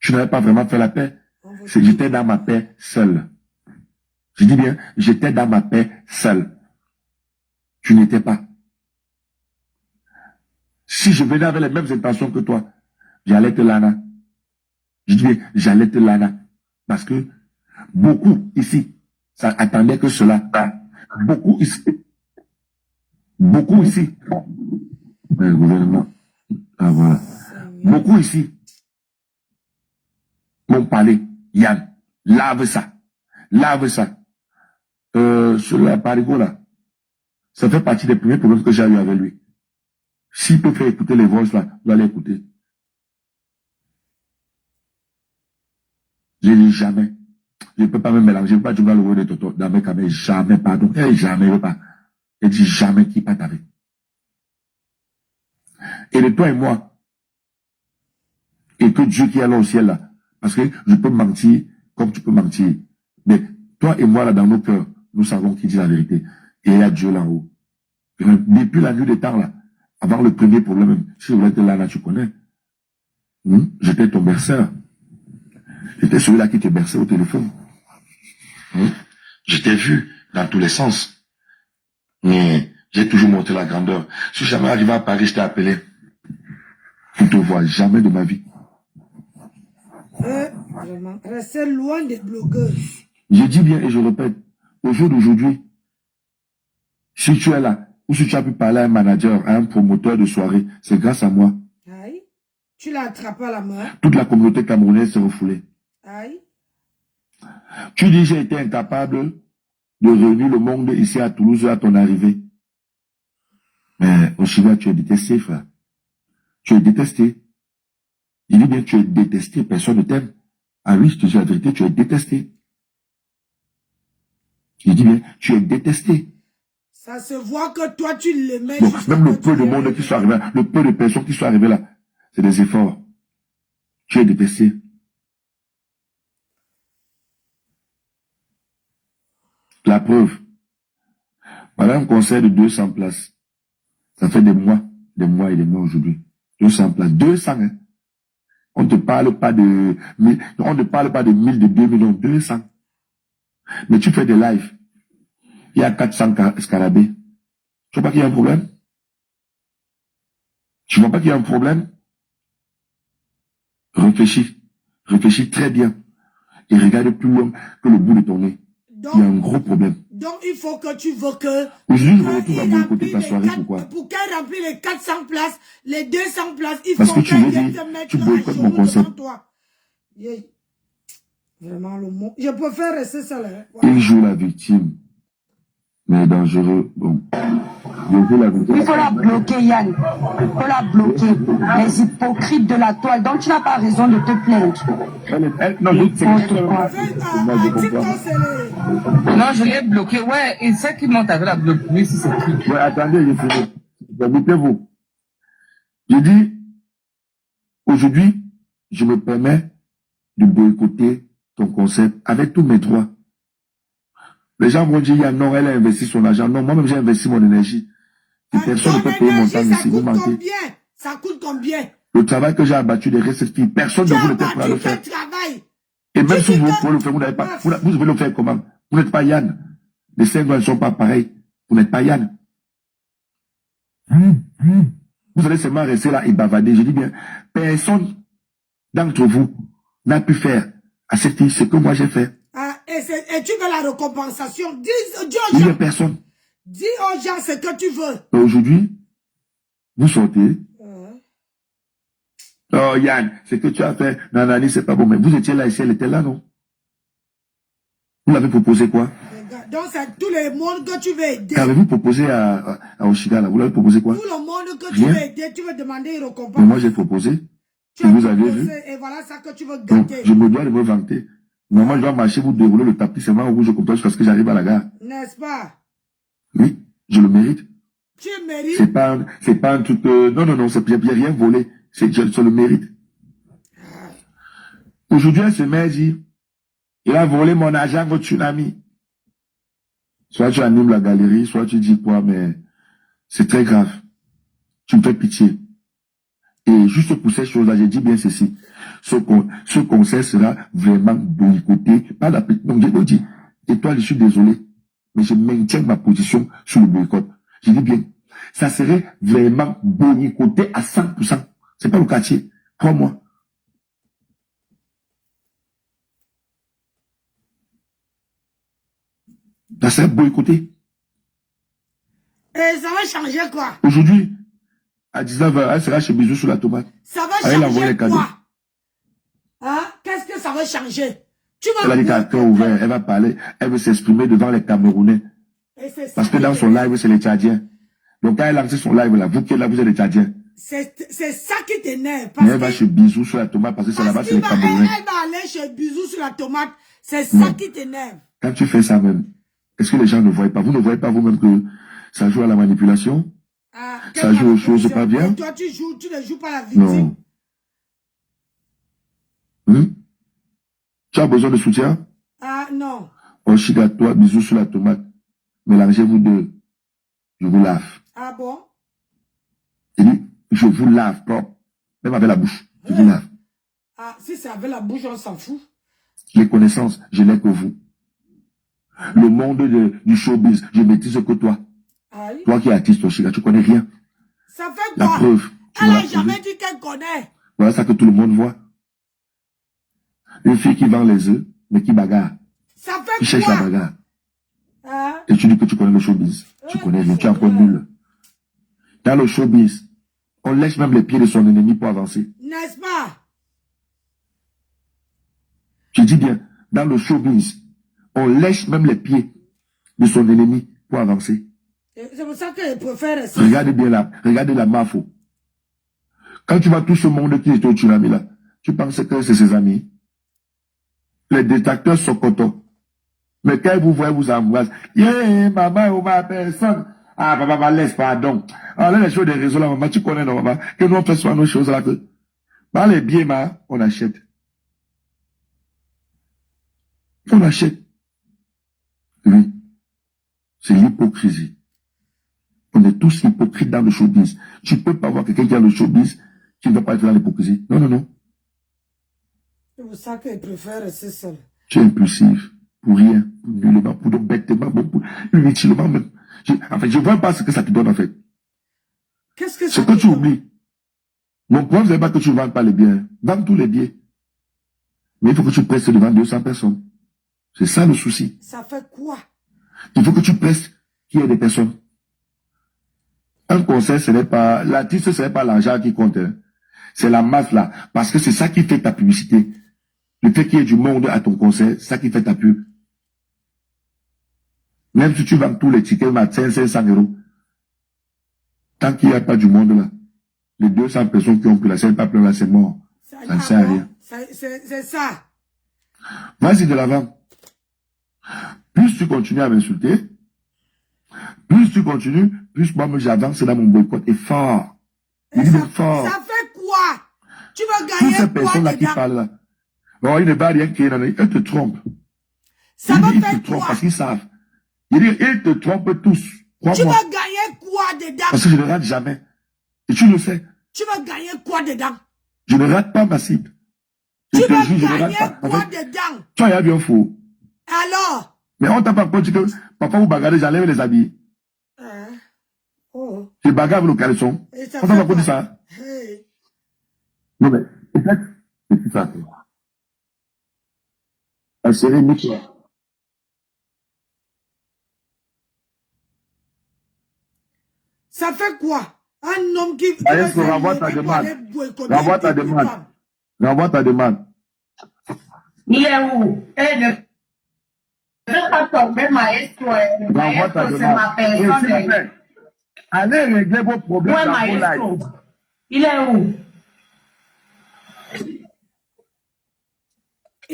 Tu n'avais pas vraiment fait la paix. J'étais dans ma paix seul. Je dis bien, j'étais dans ma paix seul. Tu n'étais pas. Si je venais avec les mêmes intentions que toi, j'allais te lana. Je dis bien, j'allais te lana. Parce que beaucoup ici, ça attendait que cela. Beaucoup ici. Beaucoup ici. Le gouvernement. Ah voilà. Beaucoup ici m'ont parlé. Yann, lave ça. Lave ça. Sur la parigo là, ça fait partie des premiers problèmes que j'ai eu avec lui. S'il peut faire écouter les voix là, vous allez écouter. Je ne dis jamais. Je ne peux pas me mélanger. Je ne peux pas jouer le rôle de Toto dans mes caméras. Jamais, pardon. Jamais, je ne veux pas. Je dis jamais qui part avec. Et de toi et moi, et que Dieu qui est là au ciel là, Parce que je peux mentir comme tu peux mentir. Mais toi et moi, là, dans nos cœurs, nous savons qui dit la vérité. Et il y a Dieu là-haut. Depuis la nuit des temps, là, avant le premier problème, si je voulais être là, tu connais. J'étais ton berceur. J'étais celui-là qui te berçait au téléphone. Je t'ai vu dans tous les sens. Mais j'ai toujours montré la grandeur. Si jamais arrivé à Paris, je t'ai appelé. Je ne te vois jamais de ma vie. Vraiment, restez loin des blogueuses. Je dis bien et je répète, au jour d'aujourd'hui, si tu es là, ou si tu as pu parler à un manager, à un promoteur de soirée, c'est grâce à moi. Aïe. Tu l'as attrapé à la main. Toute la communauté camerounaise s'est refoulée. Aïe. Tu dis j'ai été incapable de réunir le monde ici à Toulouse à ton arrivée. Mais au Chili, tu es détesté, frère. Tu es détesté. Il dit bien, tu es détesté, personne ne t'aime. Ah oui, je te dis la vérité, tu es détesté. Il dit bien, tu es détesté. Ça se voit que toi, tu l'aimais. Donc, même le peu de monde qui sont arrivés là, le peu de personnes qui sont arrivées là, c'est des efforts. Tu es détesté. La preuve. Voilà un concert de 200 places. Ça fait des mois et des mois aujourd'hui. 200 places. 200, hein. On ne parle pas de 1000, on ne parle pas de 1000, de 2 millions, 200. Mais tu fais des lives. Il y a 400 scarabées. Tu vois pas qu'il y a un problème? Tu vois pas qu'il y a un problème? Réfléchis. Réfléchis très bien. Et regarde plus loin que le bout de ton nez. Donc, il y a un gros problème. Donc, il faut que tu veux que... Aujourd'hui, je me retrouve à boycotter ta soirée. Pourquoi? Pour qu'elle remplisse les 400 places, les 200 places, il Parce faut que tu veux qu'elle dire, te mette tu à boycottes mon genoux concept. devant toi. Vraiment, le mot. Je préfère rester seul. Hein. Voilà. Il joue la victime. Mais dangereux. Bon. Il faut la bloquer, Yann. Il faut la bloquer. Les hypocrites de la toile. Donc, tu n'as pas raison de te plaindre. Non, non, je l'ai bloqué. Ouais, et ceux qui montent avec la bloquée, si c'est qui? Ouais, attendez, je finis. Écoutez-vous. Je dis, aujourd'hui, je me permets de boycotter ton concept avec tous mes droits. Les gens vont dire, Yann, non, elle a investi son argent. Non, moi-même, j'ai investi mon énergie. Et personne ne peut payer mon temps ici. Vous mentez. Ça coûte combien? Le travail que j'ai abattu des réceptifs, personne ne vous ne peut pas le faire. Travail. Et même si vous pouvez le faire, vous n'avez pas, vous devez le faire comment? Vous n'êtes pas Yann. Les 5 ans ne sont pas pareils. Vous n'êtes pas Yann. Vous allez seulement rester là et bavarder. Je dis bien, personne d'entre vous n'a pu faire à cette fille ce que moi j'ai fait. Ah, et tu veux la recompensation? Dis Il n'y a personne. Dis aux gens ce que tu veux. Aujourd'hui, vous sortez. Oh Yann, ce que tu as fait, Nanani, c'est pas bon. Mais vous étiez là ici, elle était là, non? Vous l'avez proposé quoi? Donc c'est tout le monde que tu veux aider. Qu'avez-vous proposé à Oshiga là? Vous l'avez proposé quoi? Tout le monde que tu veux aider, tu veux demander une récompense. Mais moi j'ai proposé. Tu vous avez vu. Et voilà ça que tu veux Donc, gâter. je me dois de me vanter. Mais moi je dois marcher, vous dérouler le tapis seulement rouge comme ça jusqu'à ce que j'arrive à la gare. N'est-ce pas? Oui, je le mérite. Tu mérites. C'est pas un truc, non, j'ai rien volé. Je le mérite. Aujourd'hui, elle se met à dire, il a volé mon argent au tsunami. Soit tu animes la galerie, soit tu dis quoi, mais c'est très grave. Tu me fais pitié. Et juste pour ces choses-là, j'ai dit bien ceci. Ce conseil sera vraiment boycotté par la petite. Donc, j'ai dit, et toi, je suis désolé, mais je maintiens ma position sur le boycott. J'ai dit bien, ça serait vraiment boycotté à 100%. C'est pas le quartier. Crois-moi. Ça serait boycotté. Et ça va changer quoi? Aujourd'hui, à 19h, elle sera chez Bisous sur la tomate. Ça va changer quoi? Hein? Qu'est-ce que ça va changer? Elle a dit qu'à cœur ouvert, elle va parler, elle veut s'exprimer devant les Camerounais. Parce que dans son live, c'est les Tchadiens. Donc quand elle a lancé son live là, vous qui êtes là, vous êtes les Tchadiens. C'est ça qui t'énerve. Mais elle va chez Bisous sur la tomate parce que c'est là-bas, c'est les Camerounais. Elle va aller chez Bisous sur la tomate. C'est ça qui t'énerve. Quand tu fais ça même, est-ce que les gens ne voient pas? Vous ne voyez pas vous-même que ça joue à la manipulation? Ça joue aux choses pas bien? Et toi, tu ne joues pas la victime. Non. as besoin de soutien? Ah, non. Oh, Chica, toi, bisous sur la tomate. Mélangez-vous deux. Je vous lave. Ah bon? Il dit, je vous lave propre. Même avec la bouche. Je vous lave. Ah, si c'est avec la bouche, on s'en fout. Les connaissances, je n'ai que vous. Le monde du showbiz, je maîtrise que toi. Aïe. Toi qui es artiste, Chica, tu connais rien. Ça fait La quoi? preuve. Elle n'a jamais dit qu'elle connaît. Voilà ça que tout le monde voit. Une fille qui vend les œufs, mais qui bagarre. Ça Qui fait cherche la quoi? bagarre. Hein? Et tu dis que tu connais le showbiz. Tu connais rien, tu es encore nul. Dans le showbiz, on lèche même les pieds de son ennemi pour avancer. N'est-ce pas? Je dis bien, dans le showbiz, on lèche même les pieds de son ennemi pour avancer. C'est pour ça que je préfère rester. Regardez bien là, regardez la mafo. Quand tu vois tout ce monde qui est au tsunami là, tu penses que c'est ses amis. Les détracteurs sont contents. Mais quand vous voyez, vous embrassent. Yeah, maman, ou ma personne. Ah, papa, laisse, pardon. Ah, là, les choses des réseaux là, maman, tu connais, non, maman, que nous on fait souvent nos choses là que. Bah, les billets, on achète. On achète. Oui. C'est l'hypocrisie. On est tous hypocrites dans le showbiz. Tu peux pas voir quelqu'un qui a le showbiz qui ne va pas être dans l'hypocrisie. Non, non, non. C'est pour ça que je préfère rester seul. Tu es impulsif. Pour rien. Pour nullement. Pour bêtement. Pour inutilement même. En fait, je ne vois pas ce que ça te donne en fait. Qu'est-ce que Ce ça que te tu donne? oublies. Mon problème, c'est pas que tu ne vends pas les biens. Vends tous les biens. Mais il faut que tu prestes devant 200 personnes. C'est ça le souci. Ça fait quoi? Il faut que tu prestes qu'il y ait des personnes. Un concert, ce n'est pas, l'artiste, ce n'est pas l'argent qui compte. Hein. C'est la masse là. Parce que c'est ça qui fait ta publicité. Le fait qu'il y ait du monde à ton concert, c'est ça qui fait ta pub. Même si tu vends tous les tickets à 500 euros. Tant qu'il n'y a pas du monde là, les 200 personnes qui ont pris la scène, pas plein là, c'est mort. Ça ne sert à rien. C'est ça. Vas-y de l'avant. Plus tu continues à m'insulter, plus tu continues, plus moi j'avance dans mon boycott et fort. Il est fort. Ça fait quoi? Tu vas Toutes gagner ces quoi personnes-là qui dedans? parlent là. Non, il ne va rien créer. Ils te trompent. Ça va Ils te faire trompent quoi? parce qu'ils savent. Il dit, ils te trompent tous. Tu Crois-moi. vas gagner quoi dedans? Parce que je ne rate jamais. Et tu le sais. Tu vas gagner quoi dedans? Je ne rate pas ma cible. Je Tu te vas jure, je ne gagner rate pas. En quoi fait, dedans? tu as bien faux. Alors? Mais on t'a pas encore dit que papa vous bagarrez, j'enlève les habits. Hein? Oh. Je bagarre le caleçon. Et ça On t'a fait pas encore dit quoi? ça. Hey. Non mais, peut-être, c'est tout ça. La série Nicolas. Ça fait quoi? Un homme qui Allez, va renvoie ta s'enlever pour demande. aller boycotter Renvoie ta une demande. femme. Renvoie ta demande. Il est où? Eh, ne veux pas tomber, maestro. Renvoie ta Maestro, c'est ma demande. Et s'il vous personne. plaît, allez régler vos problèmes Ouais, dans vos maestro. lives. Il est où?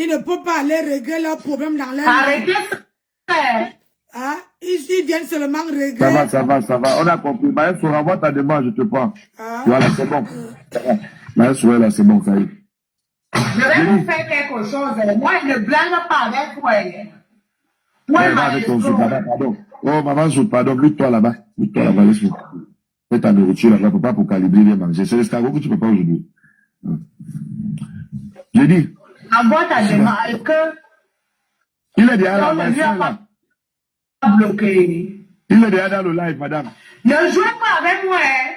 Il ne peut pas aller régler leurs problèmes dans leur Arrêtez ça. Hein? Ils viennent seulement régler. Ça va, ça va, ça va. On a compris. Maestro, renvoie ta demande, je te prends. Hein? Voilà, c'est bon. Ça va. Maestro, là, c'est bon, ça y est. Je vais vous faire quelque chose. Moi, je ne blague pas avec toi. Moi, Ouais, va avec ton soupe, maestro. maman, pardon. Oh, maman, soupe, pardon. Mute-toi là-bas. Mute-toi là-bas, laisse-moi. Fais ta nourriture là-bas, faut pas pour calibrer, viens manger. C'est l'escargot que tu peux pas aujourd'hui. J'ai dit, Envoie ta demande. Que il est déjà là, on ne lui a là. pas bloqué. Il est déjà dans le live, madame. Ne jouez pas avec moi. Hein.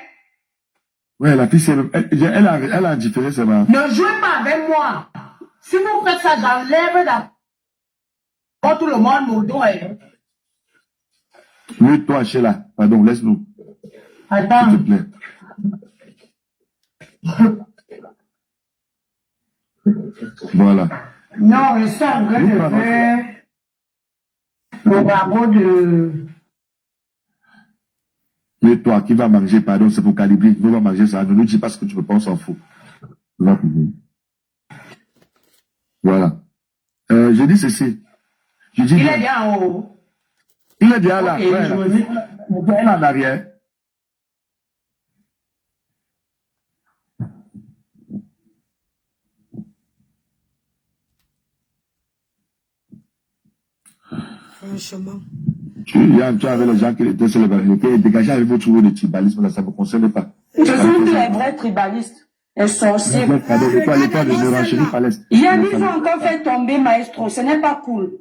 Ouais, la fille, elle a différé, c'est marrant. Ne jouez pas avec moi. Si vous faites ça, j'enlève dans tout le monde mon dos. Hein. Mute-toi, Sheila. Pardon, laisse-nous. Attends. S'il te plaît. Voilà. Non, je suis en train de faire le barreau de... Mais toi, qui va manger, pardon, c'est pour calibrer. Qui va manger ça? Ne nous dis pas ce que tu peux pas, on s'en fout. Voilà. Je dis ceci. Je dis Il est bien en haut. il est déjà là. Ok, Ouais, je là. me dis... Elle en arrière. Franchement. Tu avais les gens qui étaient sur le qui dégageaient avec votre de tribalisme, là, ça ne me concerne pas. Ce sont tous les vrais tribalistes. Les sorciers. Yann, ils ont encore fait tomber Maestro. Ce n'est pas cool.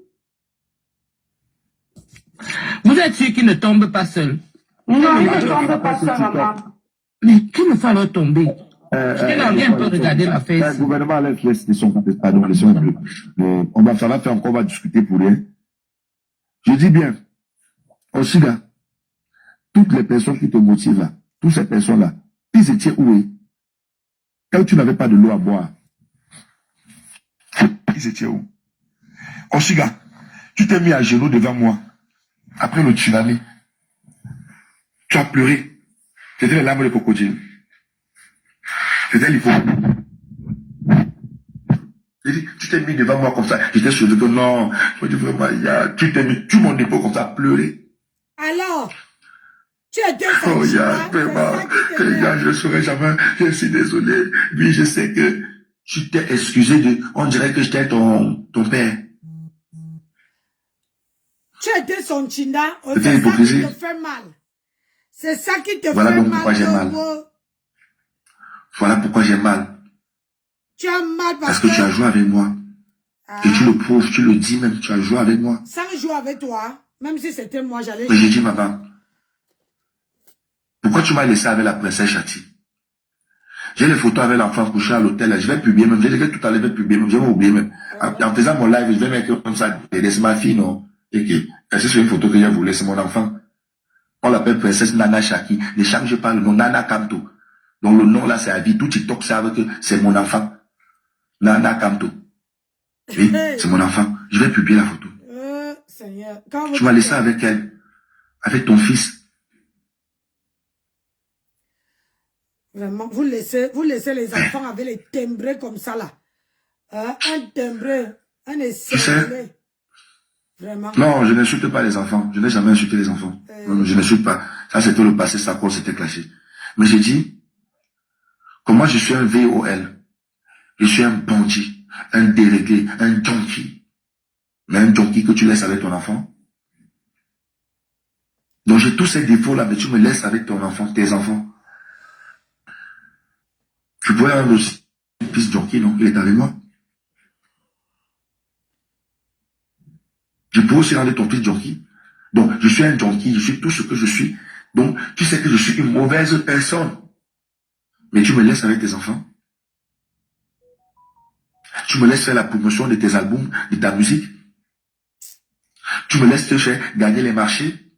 Vous êtes sûr qu'il ne tombe pas seul? Non, il ne tombe pas seul, maman. Mais qu'il me fallait tomber. Je viens un peu regarder la face. Le gouvernement laisse pardon, laissons un peu. Ça va faire encore, on va discuter pour rien. Je dis bien, aussi là, toutes les personnes qui te motivent là, toutes ces personnes-là, ils étaient où? Quand tu n'avais pas de l'eau à boire, ils étaient où? Oshiga, tu t'es mis à genoux devant moi. Après le tsunami, tu as pleuré. C'était les larmes de crocodile. C'était l'hypocrisie. Tu t'es mis devant moi comme ça. J'étais sûr que non. Je me dis vraiment, tu t'es mis tout mon épaule comme ça à pleurer. Alors, tu étais oh, vraiment, je ne serai jamais. Je suis désolé. Oui, je sais que tu t'es excusé de. On dirait que j'étais ton père. Tu étais son chinda. C'était l'hypocrisie. C'est ça qui te fait mal. C'est ça qui te voilà fait donc mal. Pourquoi j'ai mal. Voilà pourquoi j'ai mal. Tu as mal parce que tu as joué avec moi. Et tu le prouves, tu le dis même, tu as joué avec moi. Sans jouer avec toi, même si c'était moi, j'allais jouer. Mais j'ai dit, maman, pourquoi tu m'as laissé avec la princesse Chati? J'ai les photos avec l'enfant couché à l'hôtel, je vais publier même, j'ai dit que tout à l'heure, je vais publier même, je vais m'oublier même. En faisant mon live, je vais mettre comme ça, c'est ma fille, non? Et que, c'est sur une photo que j'ai voulu, c'est mon enfant. On l'appelle princesse Nana Chaki. Ne change pas le nom, Nana Kamto. Donc le nom là, c'est à vie. Tout TikTok savent que c'est mon enfant. Nana Kamto. Oui, c'est mon enfant. Je vais publier la photo. Seigneur. Tu m'as laissé avec elle. Avec ton fils. Vraiment, vous laissez les enfants avec les timbrés comme ça là. Un timbré, un essai. Tu sais, vraiment. Non, je n'insulte pas les enfants. Je n'ai jamais insulté les enfants. Non, je n'insulte pas. Ça, c'était le passé, ça cause c'était clashé. Mais j'ai dit, comment je suis un VOL. Je suis un bandit, un déréglé, un junkie. Mais un junkie que tu laisses avec ton enfant. Donc j'ai tous ces défauts-là, mais tu me laisses avec ton enfant, tes enfants. Je pourrais avoir aussi un fils junkie, non? Il est avec moi. Je peux aussi rendre ton fils junkie. Donc, je suis un junkie, je suis tout ce que je suis. Donc, tu sais que je suis une mauvaise personne. Mais tu me laisses avec tes enfants. Tu me laisses faire la promotion de tes albums, de ta musique. Tu me laisses te faire gagner les marchés.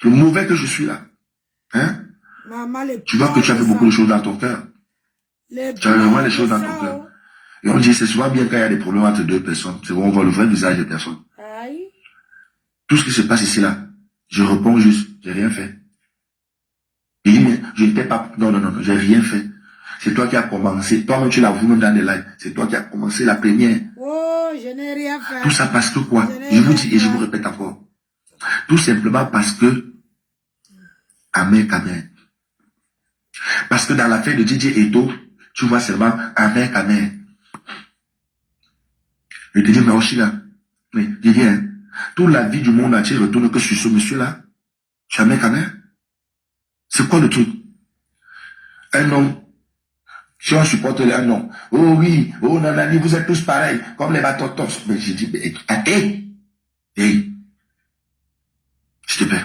Le mauvais que je suis là. Hein? Maman, tu vois que tu as fait beaucoup de choses dans ton cœur. Tu as vraiment les choses dans ton cœur. Et on dit, c'est souvent bien quand il y a des problèmes entre deux personnes. C'est où on voit le vrai visage des personnes. Aïe. Tout ce qui se passe ici là, je réponds juste, j'ai rien fait. Il dit, mais je n'étais pas, non, j'ai rien fait. C'est toi qui as commencé, toi-même tu l'as vu même dans les lives, c'est toi qui as commencé la première. Oh, je n'ai rien fait. Tout ça parce que quoi? Je vous dis et je vous répète encore. Tout simplement parce que, amen. Parce que dans l'affaire de DJ Eto, tu vois seulement amen. Je te dis, mais Oshila, mais dis hein, toute la vie du monde entier retourne que sur ce monsieur-là. Jamais quand même. C'est quoi le truc? Un homme, si on supporte un homme, oh oui, oh nanani, vous êtes tous pareils, comme les batotos. Mais j'ai dit, hey, s'il te plaît.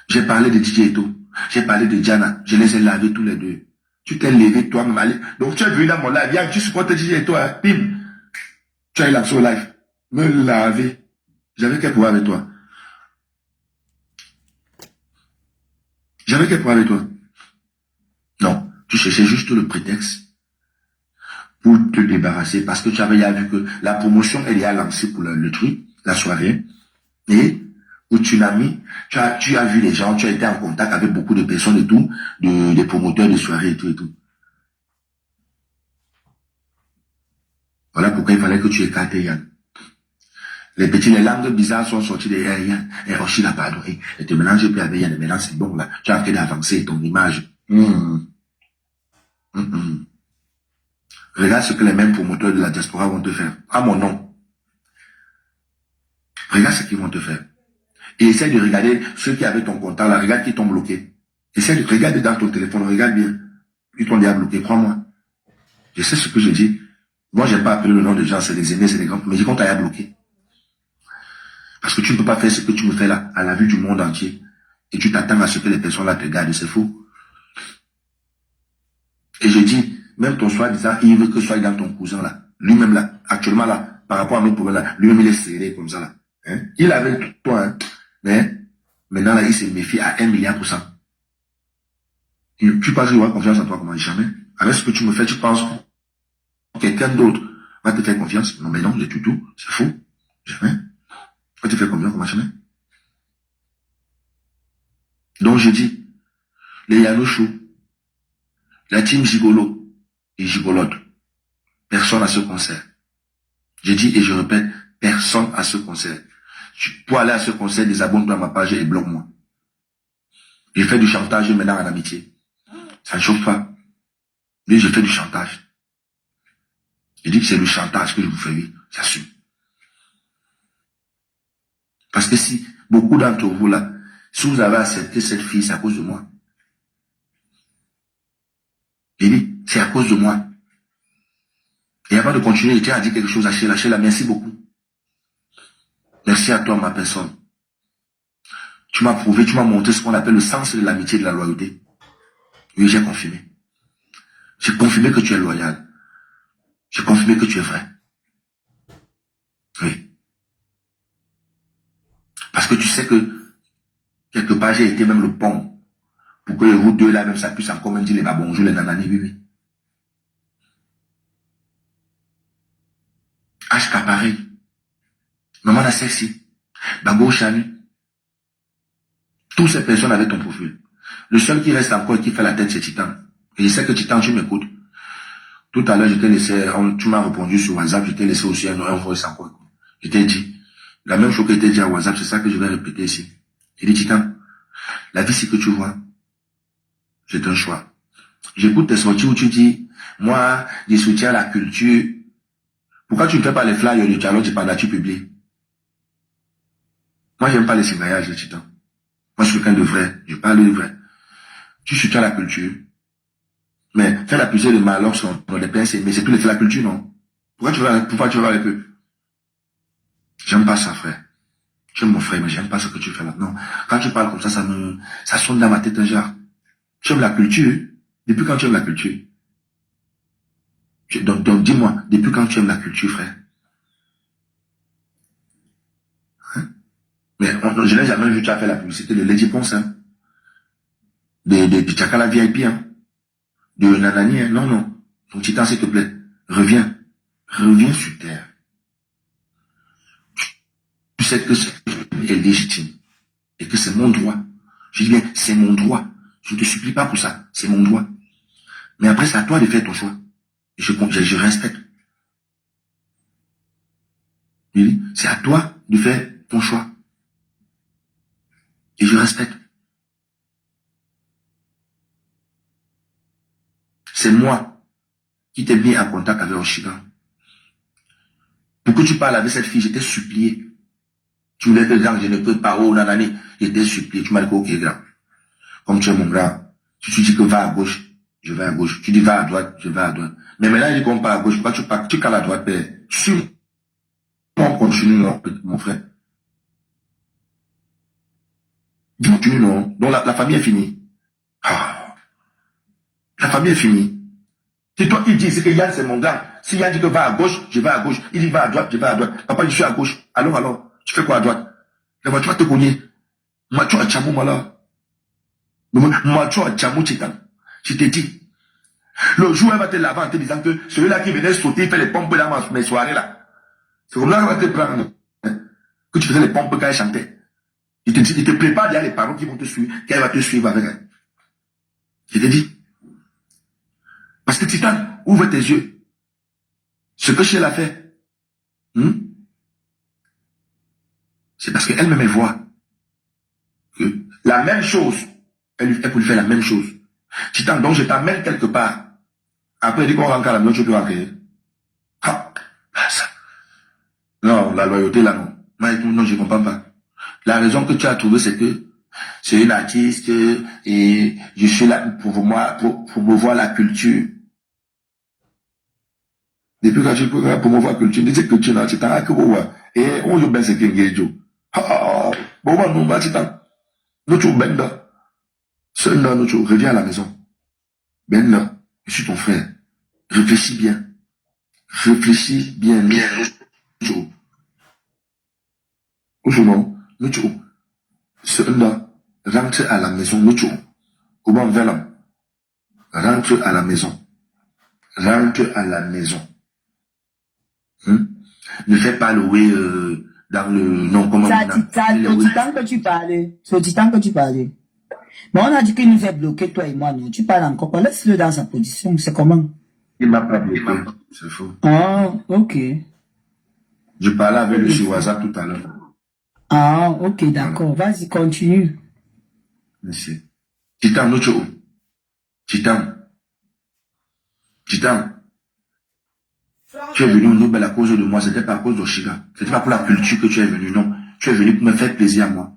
J'ai parlé de DJ Eto, j'ai parlé de Diana, je les ai lavés tous les deux. Tu t'es levé toi-même, allez. Donc tu as vu dans mon live, viens, tu supportes DJ Eto, hein, bim. Tu as eu l'action live. Me laver. J'avais quel pouvoir avec toi? J'avais quel pouvoir avec toi? Non, tu cherchais juste le prétexte pour te débarrasser parce que tu avais déjà vu que la promotion, elle est à lancer pour le truc, la soirée. Et au tsunami, tu as vu les gens, tu as été en contact avec beaucoup de personnes et tout, des promoteurs de soirée et tout et tout. Voilà pourquoi il fallait que tu écartes Yann. Les langues bizarres sont sorties de Yann. Et Oshila, pardon. Et te mélanges plus avec Yann. Maintenant, c'est bon, là. Tu as en train d'avancer ton image. Regarde ce que les mêmes promoteurs de la diaspora vont te faire. À mon nom. Regarde ce qu'ils vont te faire. Et essaye de regarder ceux qui avaient ton contact là, regarde qui t'ont bloqué. Essaye de regarder dans ton téléphone, regarde bien. Ils t'ont déjà bloqué, crois-moi. Je sais ce que je dis. Moi, j'ai pas appelé le nom des gens, c'est des aînés, c'est des grands, mais je dis qu'on t'a bloqué. Parce que tu ne peux pas faire ce que tu me fais là, à la vue du monde entier. Et tu t'attends à ce que les personnes là te gardent, c'est faux. Et je dis, même ton soi-disant, il veut que soit dans ton cousin là. Lui-même là, actuellement là, par rapport à notre problème là, lui-même il est serré comme ça là. Hein? Il avait toi, hein? Mais maintenant là, il se méfie à 1 milliard %. Tu penses qu'il aura confiance en toi comment? Jamais. Avec ce que tu me fais, tu penses que quelqu'un d'autre va te faire confiance? Non mais non, du tout, c'est faux. Jamais. Va te faire confiance comment? Jamais. Donc je dis, les Yanouchou, la team Gigolo et Gigolote, personne à ce concert. Je dis et je répète, personne à ce concert. Pour aller à ce concert, désabonne-toi à ma page et bloque-moi. Je fais du chantage maintenant en amitié. Ça ne chauffe pas. Mais je fais du chantage. Je dis que c'est le chantage que je vous fais, oui, j'assume. Parce que si beaucoup d'entre vous là, si vous avez accepté cette fille, c'est à cause de moi. Je dis, c'est à cause de moi. Et avant de continuer, je tiens à dire quelque chose à Sheila. Sheila, merci beaucoup. Merci à toi, ma personne. Tu m'as prouvé, tu m'as montré ce qu'on appelle le sens de l'amitié et de la loyauté. Oui, j'ai confirmé. J'ai confirmé que tu es loyal. J'ai confirmé que tu es vrai. Oui. Parce que tu sais que, quelque part, j'ai été même le pont pour que vous deux là, même ça puisse encore même dire les bonjour, les nanani, oui, oui. HK pareil. Maman la sexy. Babo Chani. Toutes ces personnes avaient ton profil. Le seul qui reste encore et qui fait la tête, c'est Titan. Et je sais que Titan, tu m'écoutes. Tout à l'heure, je t'ai laissé, tu m'as répondu sur WhatsApp, je t'ai laissé aussi un voice encore. Je t'ai dit, la même chose que je t'ai dit à WhatsApp, c'est ça que je vais répéter ici. J'ai dit, Titan, la vie, c'est que tu vois, c'est un choix. J'écoute tes sorties où tu dis, moi, je soutiens la culture. Pourquoi tu ne fais pas les flyers du dialogue du Pandatu public? Moi, j'aime pas les civaillages, Titan. Moi, je suis quelqu'un de vrai. Je parle de vrai. Tu soutiens la culture. Mais faire la publicité de Malheur sur les PNC, mais c'est tout la culture, non? Pourquoi tu vas avec eux? J'aime pas ça, frère. J'aime mon frère, mais j'aime pas ce que tu fais là. Non. Quand tu parles comme ça, ça sonne dans ma tête un genre. Tu aimes la culture? Depuis quand tu aimes la culture? Donc dis-moi, depuis quand tu aimes la culture, frère? Hein? Mais je n'ai jamais vu tu as fait la publicité de Lady Ponce, hein? De Tchakala VIP, hein? De Nanani, hein? Non, non. Donc Titan, s'il te plaît, reviens. Reviens sur terre. Tu sais que c'est légitime. Et que c'est mon droit. Je dis bien, c'est mon droit. Je ne te supplie pas pour ça. C'est mon droit. Mais après, c'est à toi de faire ton choix. Et je respecte. C'est à toi de faire ton choix. Et je respecte. C'est moi qui t'ai mis en contact avec Oshigan. Pour que tu parles avec cette fille, j'étais supplié. Tu voulais que grand, je ne peux pas, oh nanani, j'étais supplié. Tu m'as dit, ok grand, comme tu es mon grand, si tu dis que va à gauche, je vais à gauche. Tu dis va à droite, je vais à droite. Mais maintenant, il dit qu'on part à gauche, pourquoi tu pars, tu cales à droite, mais sur on continue, non, mon frère. Continue, non. Donc la famille est finie. Ah. La famille est finie. Si toi, il dit, c'est que Yann, c'est mon gars. Si Yann dit que va à gauche, je vais à gauche. Il dit va à droite, je vais à droite. Papa, je suis à gauche. Alors, tu fais quoi à droite? La voiture va te cogner. Moi, tu as Tchamou, moi là. Moi, tu as Tchamou, Titan. Je t'ai dit. Le jour, elle va te laver en te disant que celui-là qui venait sauter, il fait les pompes dans mes soirées là. C'est comme là qu'elle va te prendre. Que tu faisais les pompes quand elle chantait. Il te prépare derrière les parents qui vont te suivre, qu'elle va te suivre avec elle. Je t'ai dit. Parce que Titan, ouvre tes yeux. Ce que Sheila a fait, c'est parce qu'elle-même elle voit que la même chose, elle peut lui faire la même chose. Titan, donc je t'amène quelque part. Après, il dit qu'on rentre à la maison, tu peux rentrer. Ah, ça. Non, la loyauté là, non. Moi, Non, je ne comprends pas. La raison que tu as trouvée, c'est que c'est une artiste et je suis là pour promouvoir la culture. Depuis quand tu peux promouvoir la culture, dis culture, là, tu t'as que vous et on joue bien ce qu'il y a. Bon, nous, va, tu t'as. Nous, tu ben là. Seul là, nous, tu reviens à la maison. Ben là, je suis ton frère. Réfléchis bien. Réfléchis bien. Aujourd'hui, nous, tu seul là, rentre à la maison, nous, tu comment on va là? Rentre à la maison. Rentre à la maison. Ne fais pas louer dans le non comment c'est au titan que tu parlais. C'est au titan que tu parlais. Mais on a dit qu'il nous fait bloquer, toi et moi, non? Tu parles encore. Laisse-le dans sa position. C'est comment? Il m'a pas bloqué. C'est faux. Ah, ok. Je parlais avec lui sur WhatsApp tout à l'heure. Ah, ok, d'accord. Vas-y, continue. Merci. Titan, nous, Titan. Tu es venu au Nobel à cause de moi, c'était pas à cause d'Oshiga. C'était pas pour la culture que tu es venu, non. Tu es venu pour me faire plaisir à moi.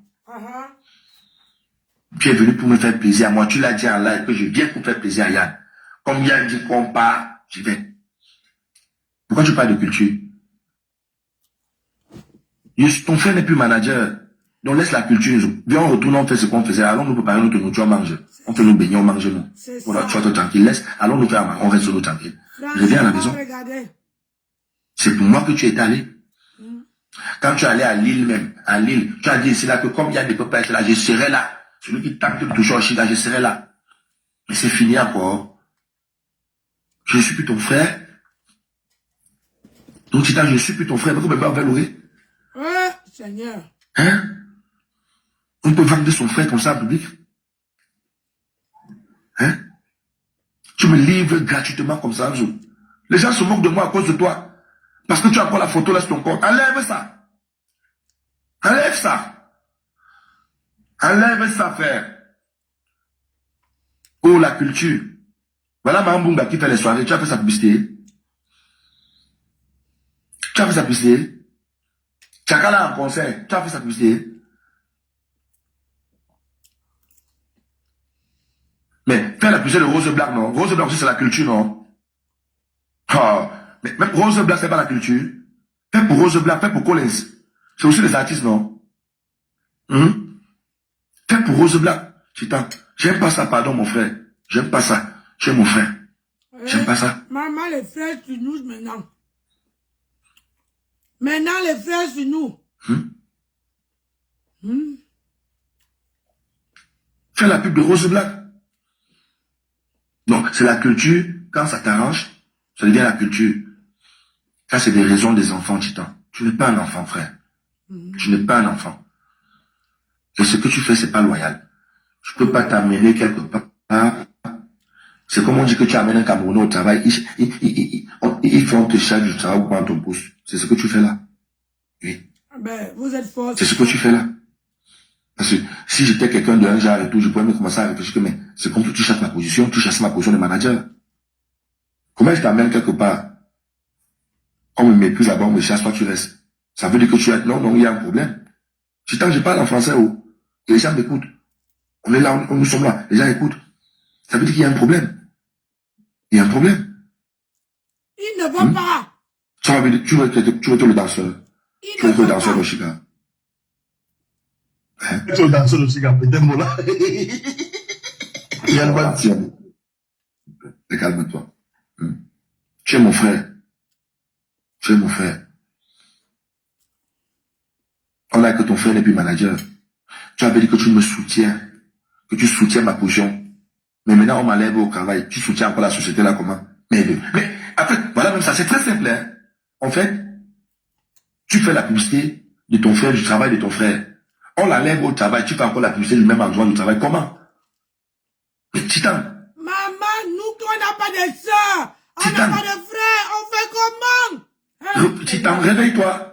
Tu es venu pour me faire plaisir à moi. Tu l'as dit en live que je viens pour faire plaisir à Yann. Comme Yann dit qu'on part, j'y vais. Pourquoi tu parles de culture? Ton frère n'est plus manager. Donc laisse la culture. Viens, on retourne, on fait ce qu'on faisait. Allons nous préparer notre nourriture, on mange. On fait nos beignets, on mange nous. Voilà, tu vas tranquille. Laisse, allons nous faire, on reste sur nous tranquille. Reviens à la maison. C'est pour moi que tu es allé. Quand tu es allé à Lille même, tu as dit ici là que comme il y a des peuples être là, je serai là. Celui qui tente de toucher au Chida, je serai là. Mais c'est fini encore. Je ne suis plus ton frère. Donc Chida, je ne suis plus ton frère. Pourquoi on va louer? Ouais, Seigneur. Hein? On peut vendre son frère comme ça en public? Hein? Tu me livres gratuitement comme ça un jour. Les gens se moquent de moi à cause de toi. Parce que tu as encore la photo là sur ton compte. Enlève ça. Enlève ça. Enlève ça, frère. Oh, la culture. Voilà Mahambunga qui fait les soirées. Tu as fait sa publicité. Tu as fait sa publicité. Chakala en concert. Tu as fait sa publicité. Mais fais la publicité de Rose Black, non? Rose Black aussi, c'est la culture, non? Oh. Mais même Rose Black, c'est pas la culture. Fais pour Rose Black, fais pour Collins. C'est aussi des artistes, non? Fais pour Rose Black. J'aime pas ça, pardon, mon frère. J'aime pas ça. Tu es mon frère. J'aime pas ça. Maman, les frères sur nous maintenant. Maintenant, les frères sur nous. Fais la pub de Rose Black. Donc, c'est la culture. Quand ça t'arrange, ça devient la culture. Ça, c'est des raisons des enfants, Titan. Tu n'es pas un enfant, frère. Tu n'es pas un enfant. Et ce que tu fais, c'est pas loyal. Je peux pas t'amener quelque part. C'est comme on dit que tu amènes un Camerounais au travail. Ils font te charge du travail ou prendre ton poste. C'est ce que tu fais là. Oui. Ben, vous êtes fort. C'est ce que tu fais là. Parce que si j'étais quelqu'un de un genre et tout, je pourrais me commencer à réfléchir que, mais c'est comme que tu chasses ma position, tu chasses ma position de manager. Comment je t'amène quelque part? On me méprise là-bas, on me chasse, toi tu restes. Ça veut dire que tu es... Non, il y a un problème. Si tant que je parle en français, les gens m'écoutent. On est là, nous sommes là, les gens écoutent. Ça veut dire qu'il y a un problème. Il y a un problème. Il ne va pas. Tu veux être le danseur. Tu veux être le danseur au Chica. Tu es le danseur au Chica, peut-être là. Il y a le bâtiment. Calme-toi. Tu es mon frère. Tu es mon frère. On a que ton frère n'est plus manager. Tu avais dit que tu me soutiens. Que tu soutiens ma position. Mais maintenant, on m'enlève au travail. Tu soutiens encore la société là, comment? Mais en fait, voilà même ça. C'est très simple, hein. En fait, tu fais la publicité de ton frère, du travail de ton frère. On l'enlève au travail. Tu fais encore la publicité du même endroit du travail. Comment? Mais Titan. Maman, nous, on n'a pas de soeurs. On n'a pas de frères. On fait comment? Titan, réveille-toi.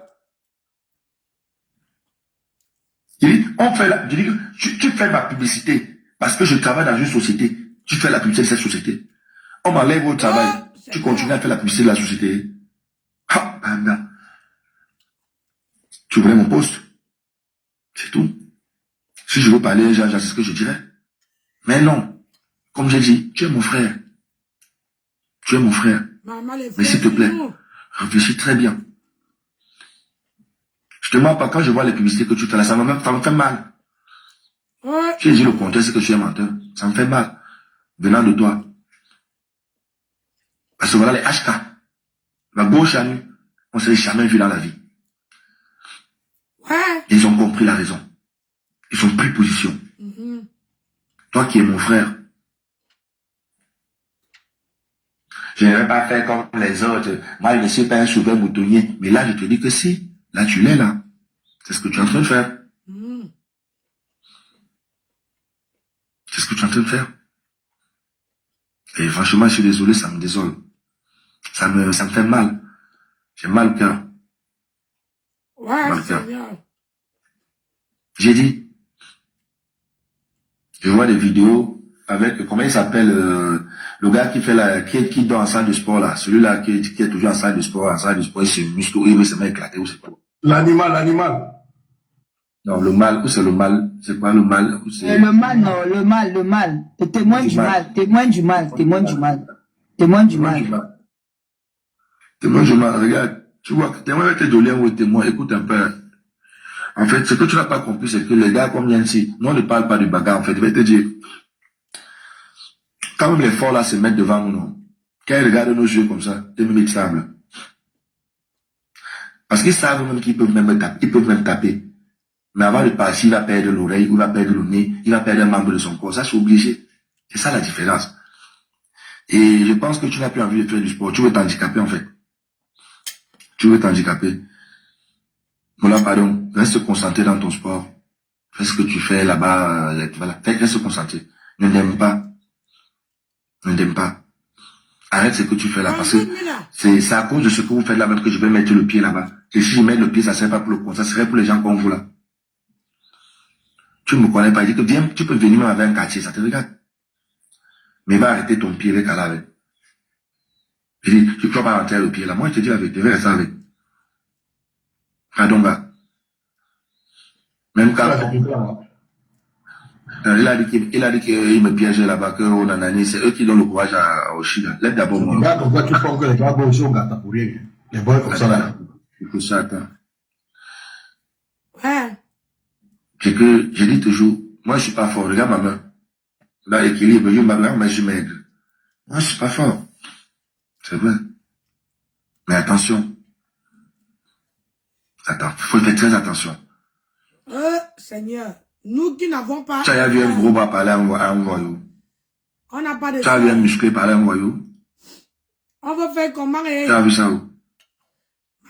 Tu fais ma publicité parce que je travaille dans une société. Tu fais la publicité de cette société. On m'enlève au travail. Tu continues à faire la publicité de la société. Tu Tu voulais mon poste. C'est tout. Si je veux parler, c'est ce que je dirais. Mais non. Comme j'ai dit, tu es mon frère. Tu es mon frère. Maman, les Mais s'il te plaît, réfléchis très bien. Je te mens pas, quand je vois les publicités que tu fais là, ça me fait mal. Ouais. Tu as dit le contraire, c'est que tu es menteur. Ça me fait mal. Venant de toi. Parce que voilà les HK. La gauche à nous, on ne s'est jamais vu dans la vie. Ouais. Ils ont compris la raison. Ils ont pris position. Toi qui es mon frère, je ne vais pas faire comme les autres. Moi, je ne suis pas un sauveur boutonnier. Mais là, je te dis que si. Là, tu l'es là. C'est ce que tu es en train de faire. C'est ce que tu es en train de faire. Et franchement, je suis désolé, ça me désole. Ça me fait mal. J'ai mal au cœur. Ouais, c'est bien. J'ai dit, je vois des vidéos avec, comment il s'appelle, le gars qui fait qui dort en salle de sport là, celui-là qui est toujours en salle de sport, il se muscle, il veut se mettre éclaté ou c'est quoi? L'animal. Non, le mal, ou c'est le mal, c'est quoi le mal? Le mal, non, le mal. Le témoin du mal. Regarde, tu vois, témoin avec tes doléances ou témoin, écoute un peu. En fait, ce que tu n'as pas compris, c'est que les gars comme Yancy, nous on ne parle pas de bagarre, en fait, je vais te dire. Quand même les forts là se mettent devant nous, non. Quand ils regardent nos yeux comme ça, ils savent. Parce qu'ils savent même qu'ils peuvent même taper, Mais avant de partir, il va perdre l'oreille, il va perdre le nez, il va perdre un membre de son corps. Ça, c'est obligé. C'est ça la différence. Et je pense que tu n'as plus envie de faire du sport. Tu veux t'handicaper, en fait. Tu veux t'handicaper. Voilà, pardon. Reste concentré dans ton sport. Fais ce que tu fais là-bas. Voilà. Reste concentré. Ne t'aime pas. Ne t'aime pas. Arrête ce que tu fais là. Parce que c'est à cause de ce que vous faites là même que je vais mettre le pied là-bas. Et si je mets le pied, ça ne serait pas pour le compte. Ça serait pour les gens comme vous là. Tu ne me connais pas. Il dit que viens, tu peux venir même avec un quartier. Ça te regarde. Mais va arrêter ton pied avec Allah. Je dis, tu ne peux pas rentrer le pied là. Moi, je te dis la vérité. Je vais rester avec. Pardon, va. Même quand. Il a dit qu'il me piégeait là-bas, qu'au Nanani, c'est eux qui donnent le courage au Chida. Laisse d'abord moi. Regarde pourquoi tu penses que les gars gauchers ont gâté pour rien. Les boys comme ça là. Il faut ça, attends. Ouais. C'est que, je dis toujours, moi je suis pas fort. Regarde ma main. Là, équilibre, ma main, mais je suis maigre. Moi je suis pas fort. C'est vrai. Mais attention. Attends, il faut faire très attention. Seigneur. Nous qui n'avons pas... Tu as vu un gros bras parler à un voyou. On n'a pas de... Tu as vu un musclé parler à un voyou. On va faire comment? Tu as vu ça où?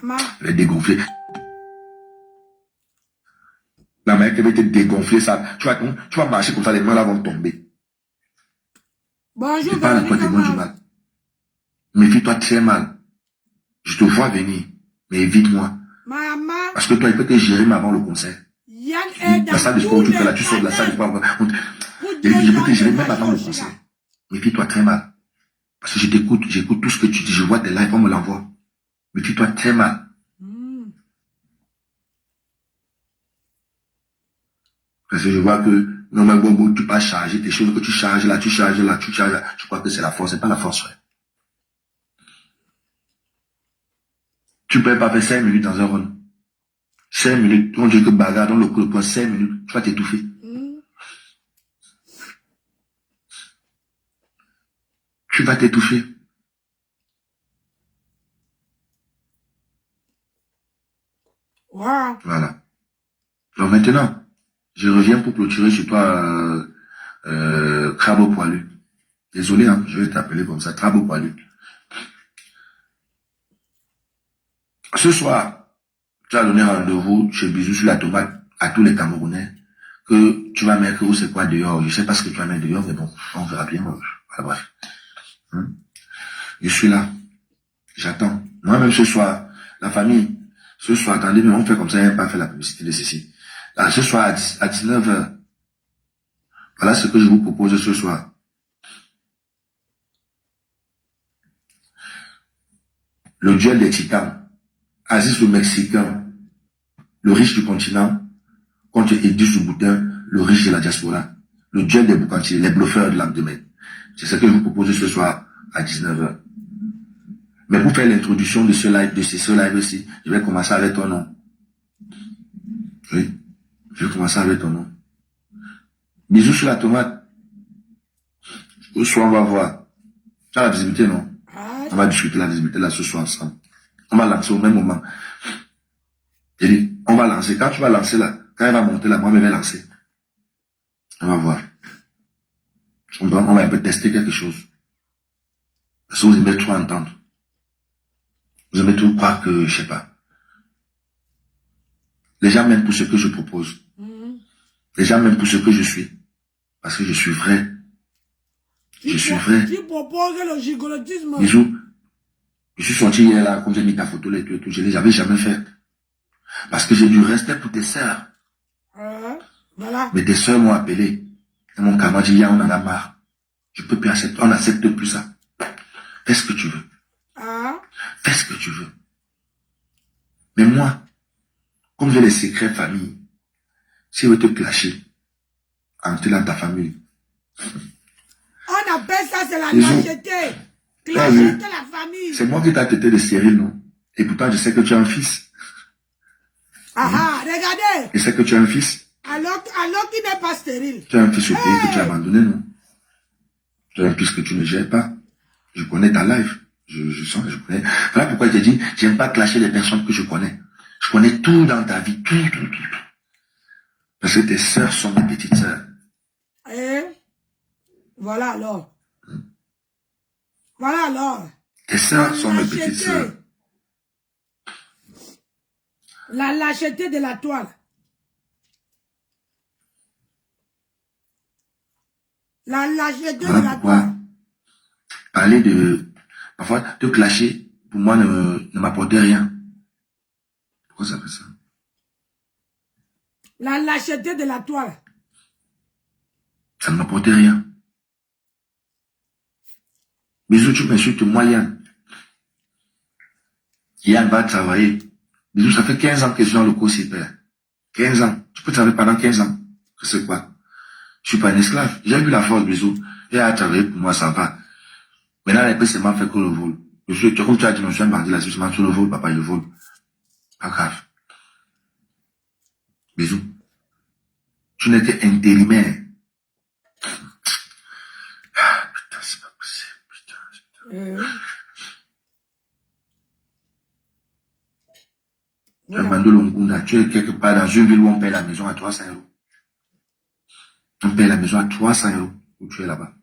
Maman. Les dégonfler. La main qui va te dégonfler, ça. Tu vas marcher comme ça, les mains là vont tomber. Bonjour, je parle à toi, témoin du mal. Méfie-toi très mal. Je te vois venir, mais évite-moi. Maman. Parce que toi, il peut te gérer avant le concert. La salle de sport où tu fais là, tu sors de la salle de sport. Je peux te gérer même avant le concert. Méfie-toi très mal. Parce que je t'écoute, j'écoute tout ce que tu dis, je vois tes lives, on me l'envoie. Méfie-toi très mal. Parce que je vois que, normalement, tu peux charger tes choses, que tu charges là, tu charges là, tu charges là. Je crois que c'est la force, c'est pas la force, frère. Tu peux pas faire 5 minutes dans un run. 5 minutes, on dit que bagarre dans le coup de poing, 5 minutes, tu vas t'étouffer. Tu vas t'étouffer. Wow. Voilà. Donc maintenant, je reviens pour clôturer sur toi, Crabe Poilu. Désolé, hein, je vais t'appeler comme ça, Crabe Poilu. Ce soir, tu as donné rendez-vous chez Bisou sur la tomate à tous les Camerounais que tu vas mettre où c'est quoi dehors. Je sais pas ce que tu vas mettre dehors, mais bon, on verra bien. Voilà, bref. Je suis là. J'attends. Moi-même ce soir, la famille, ce soir, attendez, mais on fait comme ça, il n'y a pas fait la publicité de ceci. Là, ce soir, à 19h, voilà ce que je vous propose ce soir. Le duel des titans. Aziz le Mexicain, le riche du continent contre Edith Zouboutin, le riche de la diaspora. Le duel des boucantiers, les bluffeurs de l'endemain. C'est ce que je vous propose ce soir à 19h. Mais pour faire l'introduction de ce live, ci je vais commencer avec ton nom. Oui, je vais commencer avec ton nom. Bisous sur la tomate. Ce soir, on va voir. Tu as la visibilité, non? On va discuter la visibilité là ce soir ensemble. On va lancer au même moment. J'ai dit, on va lancer. Quand tu vas lancer là, quand elle va monter là, moi je vais lancer. On va voir. On va un peu tester quelque chose. Parce que vous aimez trop entendre. Vous aimez trop croire que, je sais pas. Les gens m'aiment pour ce que je propose. Les gens m'aiment pour ce que je suis. Parce que je suis vrai. Je suis vrai. Tu proposes le gigolotisme. Bisous. Je suis sorti hier là, comme j'ai mis ta photo là et tout, je ne l'avais jamais fait. Parce que j'ai du respect pour tes sœurs. Voilà. Mais tes sœurs m'ont appelé. Et mon camarade dit, on en a marre. Je peux plus accepter, on n'accepte plus ça. Fais ce que tu veux. Fais ce que tu veux. Mais moi, comme j'ai les secrets famille, si je veux te clasher, entrer dans ta famille. On appelle ça, c'est la lâcheté. Clasher la famille. C'est moi qui t'ai traité de stérile, non? Et pourtant, je sais que tu as un fils. Regardez. Je sais que tu as un fils. Alors qu'il n'est pas stérile. Tu as un fils au pays que tu as abandonné, non? Tu as un fils que tu ne gères pas. Je connais ta life. Je sens, je connais. Voilà pourquoi je t'ai dit, j'aime pas clasher les personnes que je connais. Je connais tout dans ta vie, tout. Parce que tes sœurs sont mes petites sœurs. Voilà alors. Voilà alors. Tes sœurs sont mes petites sœurs. La lâcheté de la toile. La lâcheté de la toile. Parler de... Parfois, te clasher, pour moi, ne m'apportait rien. Pourquoi ça fait ça? La lâcheté de la toile. Ça ne m'apportait rien. Bisous, tu m'insultes, moi, Yann. Yann va travailler. Bisous, ça fait 15 ans que je suis dans le cours super. 15 ans. Tu peux travailler pendant 15 ans. C'est quoi? Je suis pas un esclave. J'ai eu la force, bisous. Et à travailler pour moi, ça va. Maintenant, les c'est m'a fait que le vol. Comme tu as dit, je suis un bandit là, c'est sur le vol, papa, je vole. Pas grave. Bisous. Tu n'es qu'intérimaire. Putain, c'est pas possible. Putain. Tu as bandé l'Ongunda. Tu es quelque part dans une ville où on paye la maison à 300 €. On paye la maison à 300 € où tu es là-bas.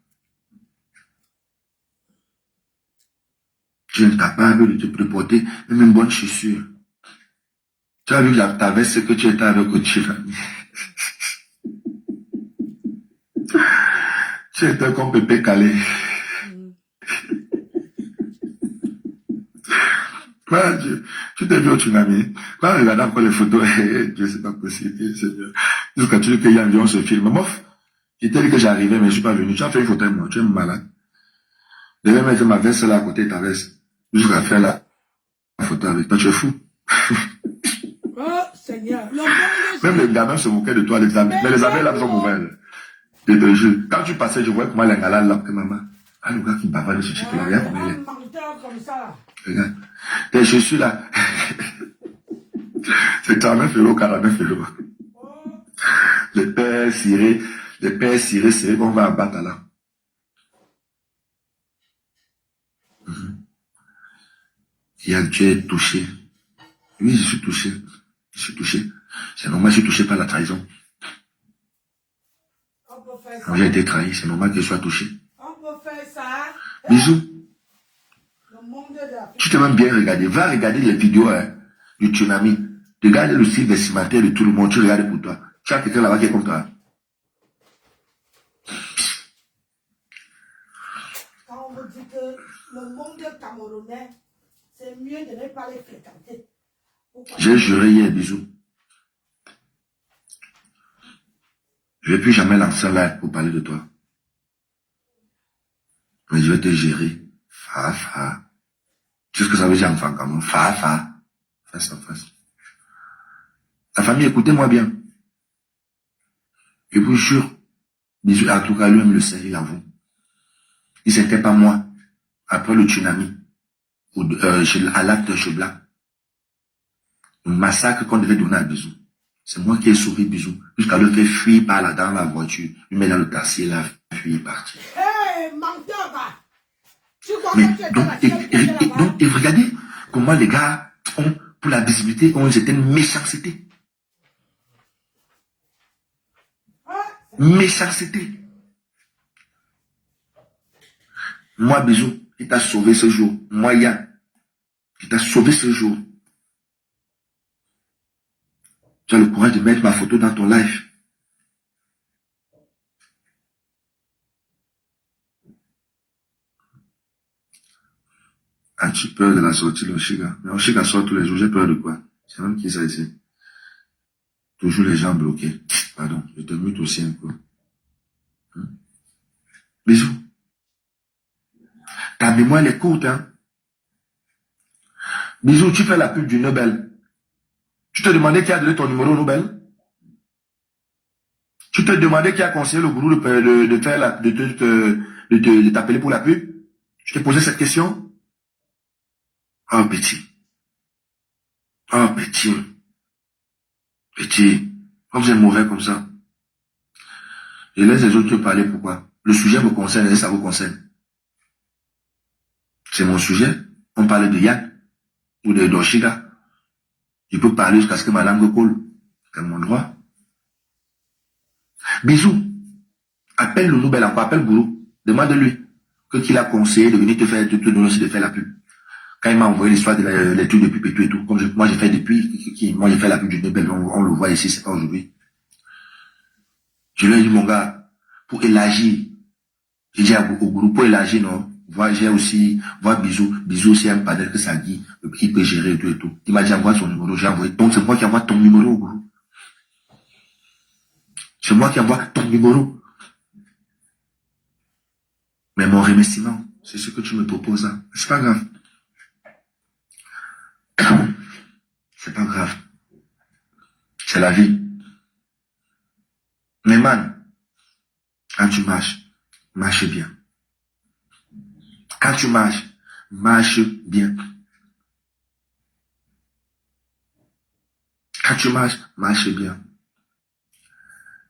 Tu es incapable de porter même une bonne chaussure. Tu as vu ta veste que tu étais avec Ochi. Tu étais comme Pépé Calé. Tu t'es vu au tsunami. Quand on regarde encore les photos, Dieu, c'est pas possible, Seigneur. Jusqu'à tu dis qu'il y a environ ce film. Mof, il t'a dit que j'arrivais, mais je suis pas venu. Tu as fait une photo avec moi, tu es malade. Je devais mettre ma veste là à côté de ta veste. Jusqu'à faire la photo avec toi, tu es fou. Oh, Seigneur. Même les gamins se moquaient de toi, les amis. Mais les amis là sont mauvais. Je te jure. Quand tu passais, je voyais comment les gars là, que maman. Ah, le gars qui me parle de ce type là, regarde comment il est. Comme ça. Regarde. Tes chaussures là. C'est caramel félo, caramel félo. Les pères cirés, serrés qu'on va abattre là. Yann, tu es touché. Oui, je suis touché. Je suis touché. C'est normal, je suis touché par la trahison. Quand j'ai été trahi, c'est normal que je sois touché. On peut faire ça. Bisous. Tu t'es même bien regardé. Va regarder les vidéos du tsunami. Regarde le style vestimentaire de tout le monde. Tu regardes pour toi. Tu as quelqu'un là-bas qui est comme toi. Quand on me dit que le monde camerounais, c'est mieux de ne pas les fréquenter. J'ai juré hier, bisous. Je ne vais plus jamais lancer un live pour parler de toi. Mais je vais te gérer. Fa. Tu sais ce que ça veut dire enfant comme face à face. La famille, écoutez-moi bien. Je vous jure, bisous, en tout cas, lui-même le sait, il avoue. Et c'était pas moi. Après le tsunami, à l'acte de Chebla, le massacre qu'on devait donner à Bisou. C'est moi qui ai sauvé Bisou, jusqu'à le faire fuir par là dans la voiture. Il met dans le taxi, il a fui, il est parti. Hé, menteur, va. Tu crois Mais que tu étais la seule qui était là-bas? donc, et regardez comment les gars ont, pour la visibilité, ont une certaine méchanceté. Méchanceté. Moi, Bisou, il t'a sauvé ce jour. Moi, Yann, il t'a sauvé ce jour. Tu as le courage de mettre ma photo dans ton live. As-tu peur de la sortie de Oshiga? Mais Oshiga sort tous les jours, j'ai peur de quoi? C'est même qui ça ici? Toujours les gens bloqués. Pardon, je te mute aussi un peu. Bisous. Ta mémoire elle est courte, hein? Bisous, tu fais la pub du Nobel. Tu te demandais qui a donné ton numéro au Nobel? Tu te demandais qui a conseillé le gourou de t'appeler pour la pub? Tu t'es posé cette question? Oh, petit. Oh, petit. Petit. Comme vous êtes mauvais comme ça. Je laisse les autres te parler, pourquoi? Le sujet me concerne et ça vous concerne. C'est mon sujet. On parle de Yann ou de Doshiga. Je peux parler jusqu'à ce que ma langue coule. C'est mon droit. Bisous. Appelle le Nobel encore, appelle Gourou. Demande-lui qu'il a conseillé de venir te donner aussi de faire la pub. Quand il m'a envoyé l'histoire de l'étude de pub et tout, comme moi j'ai fait depuis, moi j'ai fait la pub du Nobel, on le voit ici, c'est pas aujourd'hui. Je lui ai dit, mon gars, pour élargir, j'ai dit au Gourou, pour élargir, non, j'ai aussi, voir Bisou aussi un panel que ça dit, il peut gérer et tout et tout. Il m'a dit, envoie son numéro, j'ai envoyé, donc c'est moi qui envoie ton numéro au Gourou. C'est moi qui envoie ton numéro. Mais mon remerciement, c'est ce que tu me proposes, hein. C'est pas grave. C'est pas grave. C'est la vie. Mais man, quand tu marches, marche bien. Quand tu marches, marche bien. Quand tu marches, marche bien.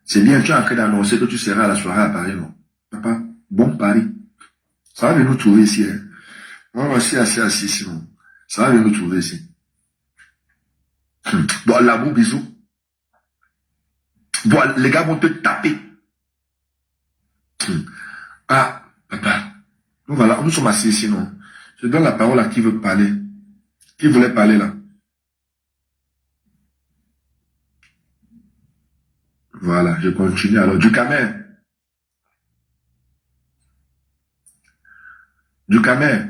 C'est bien, tu es en train d'annoncer que tu seras à la soirée à Paris, non? Papa, bon Paris. Ça va venir nous trouver ici, hein. On va aussi assis ici, non? Ça va venir nous trouver ici. Bon, l'amour, bisous. Bon, les gars vont te taper. Ah, papa. Nous voilà, nous sommes assis ici, non? Je donne la parole à qui veut parler. Qui voulait parler là? Voilà, je continue alors. Du Camer. Du Camer.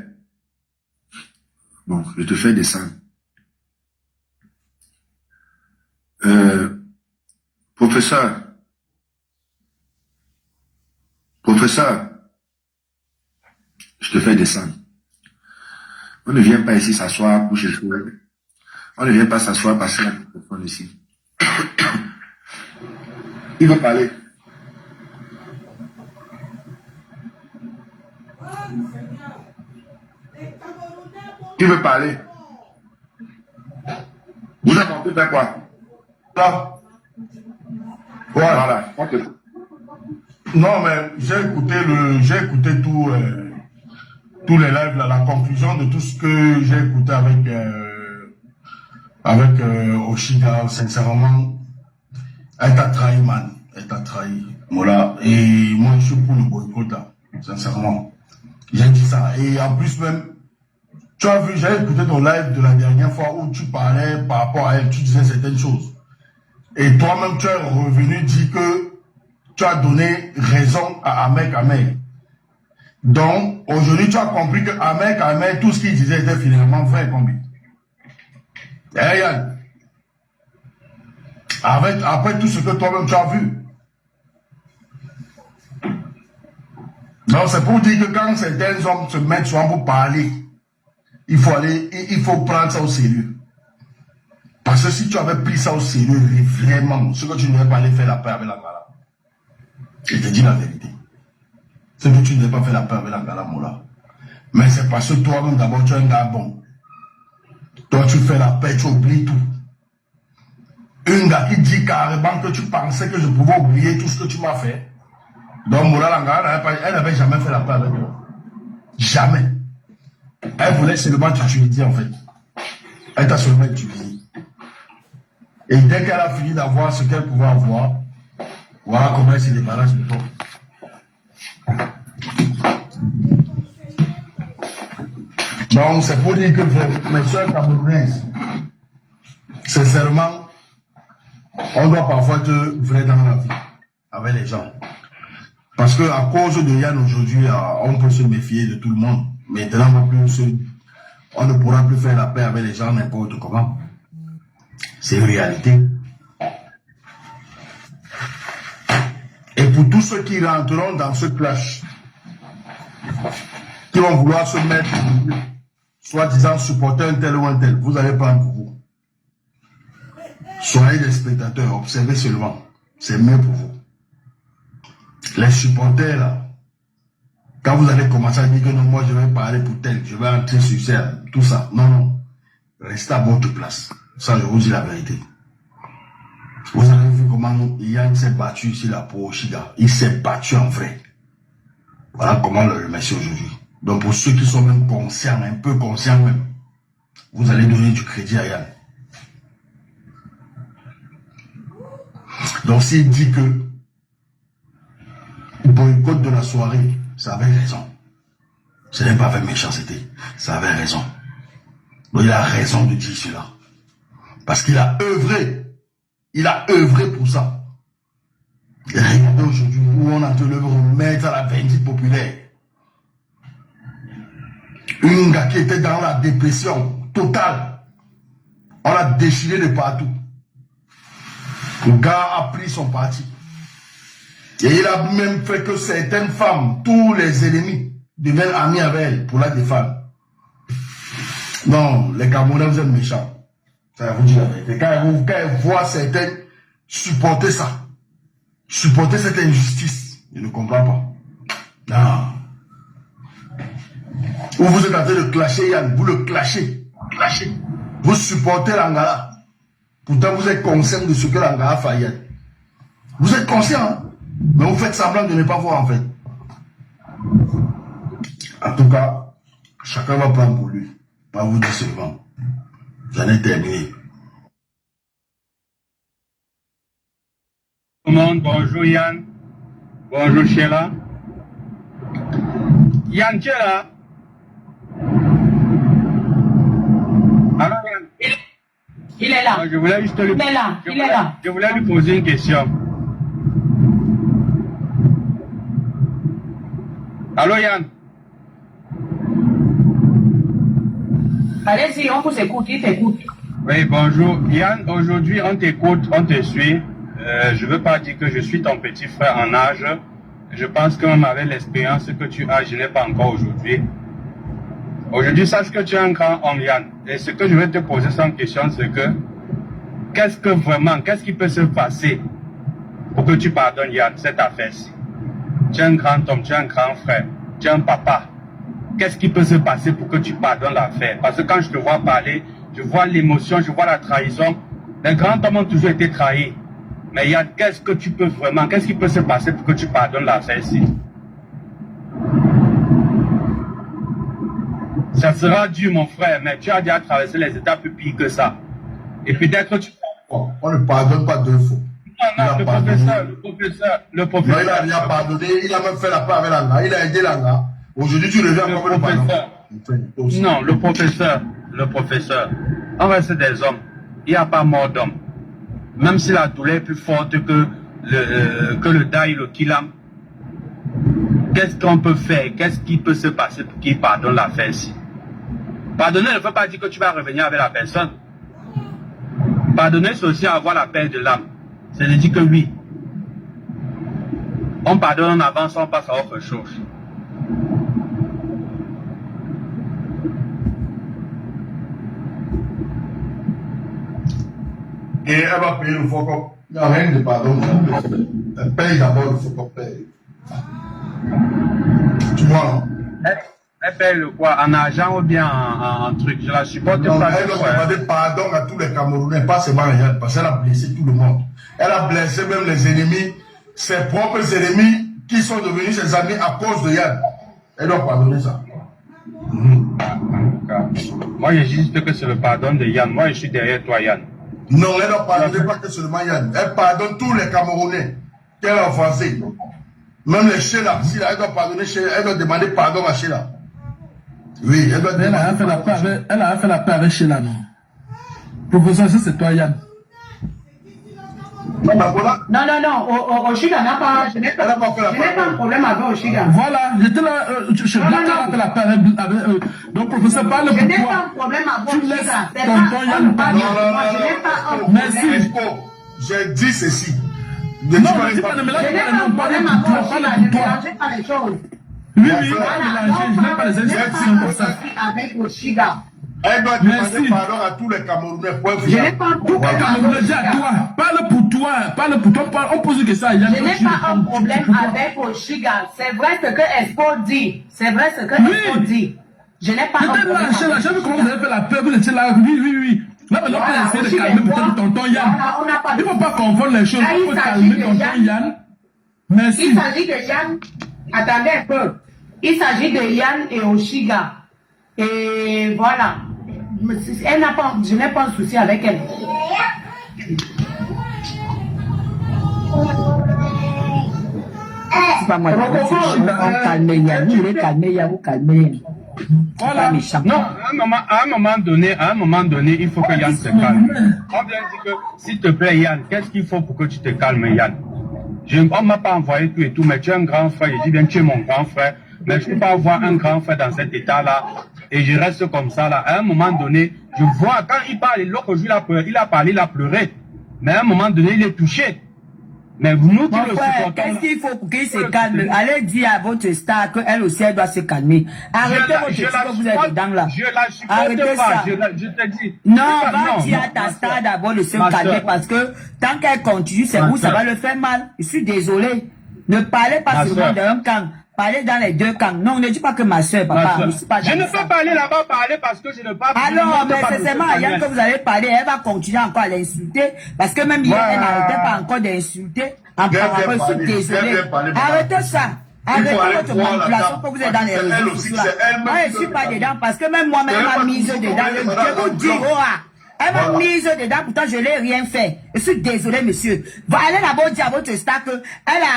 Bon, je te fais descendre. Professeur, je te fais descendre. On ne vient pas ici s'asseoir pour chercher. On ne vient pas s'asseoir passer la microphone ici. Il veut parler. Qui veut parler? Vous avez entendu faire quoi? Là. Voilà. Non, mais j'ai écouté tous les lives, là, la conclusion de tout ce que j'ai écouté avec Oshiga, sincèrement, elle t'a trahi, man. Elle t'a trahi. Voilà. Et moi, je suis pour le boycott, là. Sincèrement. J'ai dit ça. Et en plus, même, tu as vu, j'ai écouté ton live de la dernière fois où tu parlais par rapport à elle, tu disais certaines choses. Et toi-même, tu es revenu dire que tu as donné raison à Ahmed. Donc, aujourd'hui, tu as compris que Ahmed, tout ce qu'il disait était finalement vrai, combien. Eh, Yann. Après tout ce que toi-même tu as vu. Donc, c'est pour dire que quand certains hommes se mettent souvent pour parler, il faut prendre ça au sérieux. Parce que si tu avais pris ça au sérieux, vraiment, ce que tu n'aurais pas allé faire la paix avec l'Angala. Je te dis la vérité. C'est que tu n'aurais pas fait la paix avec l'Angala, Mola. Mais c'est parce que toi-même, d'abord, tu es un gars bon. Toi, tu fais la paix, tu oublies tout. Un gars qui dit carrément que tu pensais que je pouvais oublier tout ce que tu m'as fait. Donc, Mola Langara, elle n'avait jamais fait la paix avec toi. Jamais. Elle voulait seulement t'utiliser, en fait. Elle t'a seulement utilisé. Et dès qu'elle a fini d'avoir ce qu'elle pouvait avoir, voilà comment elle se débarrasse de toi. Donc, c'est pour dire que mes soeurs camerounaises, sincèrement, on doit parfois être vrai dans la vie avec les gens. Parce que à cause de Yann aujourd'hui, on peut se méfier de tout le monde. Maintenant, on ne pourra plus faire la paix avec les gens n'importe comment. C'est une réalité. Et pour tous ceux qui rentreront dans ce clash, qui vont vouloir se mettre, soi-disant supporter un tel ou un tel, vous allez prendre pour vous. Soyez des spectateurs, observez seulement. C'est mieux pour vous. Les supporters là, quand vous allez commencer à dire que non, moi je vais parler pour tel, je vais entrer sur scène, tout ça. Non, non. Restez à votre place. Ça, je vous dis la vérité. Vous avez vu comment Yann s'est battu ici là pour Oshiga. Il s'est battu en vrai. Voilà comment on le remercie aujourd'hui. Donc pour ceux qui sont même conscients, un peu conscients même, vous allez donner du crédit à Yann. Donc s'il dit que boycott de la soirée, ça avait raison. Ce n'est pas avec méchanceté, ça avait raison. Donc il a raison de dire cela. Parce qu'il a œuvré. Il a œuvré pour ça. Et regardez aujourd'hui où on a de le remettre à la vindicte populaire. Un gars qui était dans la dépression totale. On l'a déchiré de partout. Le gars a pris son parti. Et il a même fait que certaines femmes, tous les ennemis, deviennent amis avec elle pour la défendre. Non, les Camerounais, vous êtes méchants. Ça vous dit la vérité. Quand ils voient certains supporter ça, supporter cette injustice, ils ne comprennent pas. Non. Ou vous êtes en train de clasher Yann, vous le clashez. Vous supportez l'Angala. Pourtant, vous êtes conscient de ce que l'Angala fait Yann. Vous êtes conscient, hein? Mais vous faites semblant de ne pas voir en fait. En tout cas, chacun va prendre pour lui. Pas vous dire seulement. J'en ai terminé. Tout le monde, bonjour Yann. Bonjour Sheila. Yann, tu es là? Alors Yann. Il est là. Je voulais juste lui... Il est là. Il est là. Je voulais lui poser une question. Allô Yann? Allez-y, on vous écoute, il t'écoute. Oui, bonjour. Yann, aujourd'hui on t'écoute, on te suit. Je ne veux pas dire que je suis ton petit frère en âge. Je pense que même avec l'expérience que tu as, je n'ai pas encore aujourd'hui. Aujourd'hui, sache que tu es un grand homme, Yann. Et ce que je vais te poser sans question, c'est que qu'est-ce qui peut se passer pour que tu pardonnes Yann, cette affaire-ci? Tu es un grand homme, tu es un grand frère, tu es un papa. Qu'est-ce qui peut se passer pour que tu pardonnes l'affaire? Parce que quand je te vois parler, je vois l'émotion, je vois la trahison. Les grands hommes ont toujours été trahis. Mais Yann, qu'est-ce qui peut se passer pour que tu pardonnes l'affaire-ci? Ça sera dur, mon frère, mais tu as déjà traversé les étapes plus pires que ça. Et peut-être que tu... On ne pardonne pas deux fois. Non, le professeur. Non, il a rien pardonné, il a même fait la paix avec l'Anga, il a aidé l'Anga. Aujourd'hui, tu reviens comme le professeur. Non, le professeur. On reste des hommes. Il n'y a pas mort d'homme. Même si la douleur est plus forte que le Daï, le Kilam, qu'est-ce qu'on peut faire? Qu'est-ce qui peut se passer pour qu'il pardonne l'affaire-ci? Pardonner ne veut pas dire que tu vas revenir avec la personne. Pardonner, c'est aussi avoir la paix de l'âme. C'est-à-dire que oui, on pardonne, on avance, on passe à autre chose. et elle va payer le faux. Il n'y a rien de pardon. Elle paye d'abord le faux paye. Tu vois, elle paye le quoi? En argent ou bien en truc? Je la supporte non, pas. elle doit demander pardon à tous les Camerounais, pas seulement Yann, parce qu'elle a blessé tout le monde. Elle a blessé même les ennemis, ses propres ennemis qui sont devenus ses amis à cause de Yann. Elle doit pardonner ça. Moi, je dis juste que c'est le pardon de Yann. Moi, je suis derrière toi, Yann. Non, elle doit pardonner pas que seulement Yann. Elle pardonne tous les Camerounais qu'elle a offensés. Même les Sheila, si elle doit pardonner, elle doit demander pardon à Sheila. Oui, elle doit demander. Elle a fait la paix avec Sheila, non? Professeur, ça c'est toi, Yann. Non, Oshiga n'a pas. Je n'ai pas un problème avec Oshiga. Voilà, j'étais là, je fait la paix avec. Donc, professeur, parle pour toi. Je n'ai pas un problème avec Oshiga. C'est tonton Yann parler. Je n'ai pas un problème. Merci. J'ai dit ceci. Non, je n'ai pas de mélange. Je n'ai pas un problème avec Oshiga. Ne mélangez pas les choses. Oui, je n'ai pas les instructions pour ça. Avec Oshiga. Elle doit demander pardon à tous les Camerounais. Je n'ai pas un problème avec toi. Parle pour toi. On pose une question à Yann. Je n'ai pas un problème avec Oshiga. C'est vrai ce que Espo dit. C'est vrai ce que Espo dit. Je n'ai pas un problème. J'ai vu comment vous avez fait la paix. Vous étiez là. Oui. Là, maintenant, on va essayer de calmer peut-être tonton Yann. Il ne faut pas confondre les choses. Il faut calmer tonton Yann. Merci. Il s'agit de Yann. Attendez un peu. Il s'agit de Yann et Oshiga. Et voilà. Je n'ai pas un souci avec elle. C'est pas moi. On calme Yann. Vous voulez calmer Yann, vous calmez. Voilà. Non, à un moment donné, il faut que Yann se calme. On vient dire que, s'il te plaît, Yann, qu'est-ce qu'il faut pour que tu te calmes, Yann? On ne m'a pas envoyé tout et tout, mais tu es un grand frère. Je dis bien, tu es mon grand frère. Mais je ne peux pas avoir un grand frère dans cet état-là. Et je reste comme ça, là. À un moment donné, je vois, quand il parle, l'autre jour, il a parlé, il a pleuré. Mais à un moment donné, il est touché. Mais nous qui le supportons... Qu'est-ce qu'il faut pour qu'il se calme? Allez dire à votre star qu'elle aussi, elle doit se calmer. Arrêtez votre truc que vous êtes dedans, là. Je la supporte Arrêtez pas, ça. je te dis. Non, va dire à ta star d'abord de se calmer parce que tant qu'elle continue, c'est vous, ça va le faire mal. Je suis désolé. Ne parlez pas seulement d'un camp. Parlez dans les deux camps. Non, ne dis pas que ma soeur, papa. Je ne peux pas aller là-bas parler parce que je ne parle pas. Alors, mais c'est seulement à Yann que vous allez parler. Elle va continuer encore à l'insulter. Parce que même hier, elle n'arrêtait pas encore d'insulter. Je suis désolé. Arrêtez ça. Arrêtez votre manipulation que vous êtes dans les réseaux sociaux. Moi, je ne suis pas dedans parce que même moi-même, elle m'a mise dedans. Je vous dis, elle m'a mise dedans, pourtant je n'ai rien fait. Je suis désolé, monsieur. Allez là-bas dire à votre star qu'elle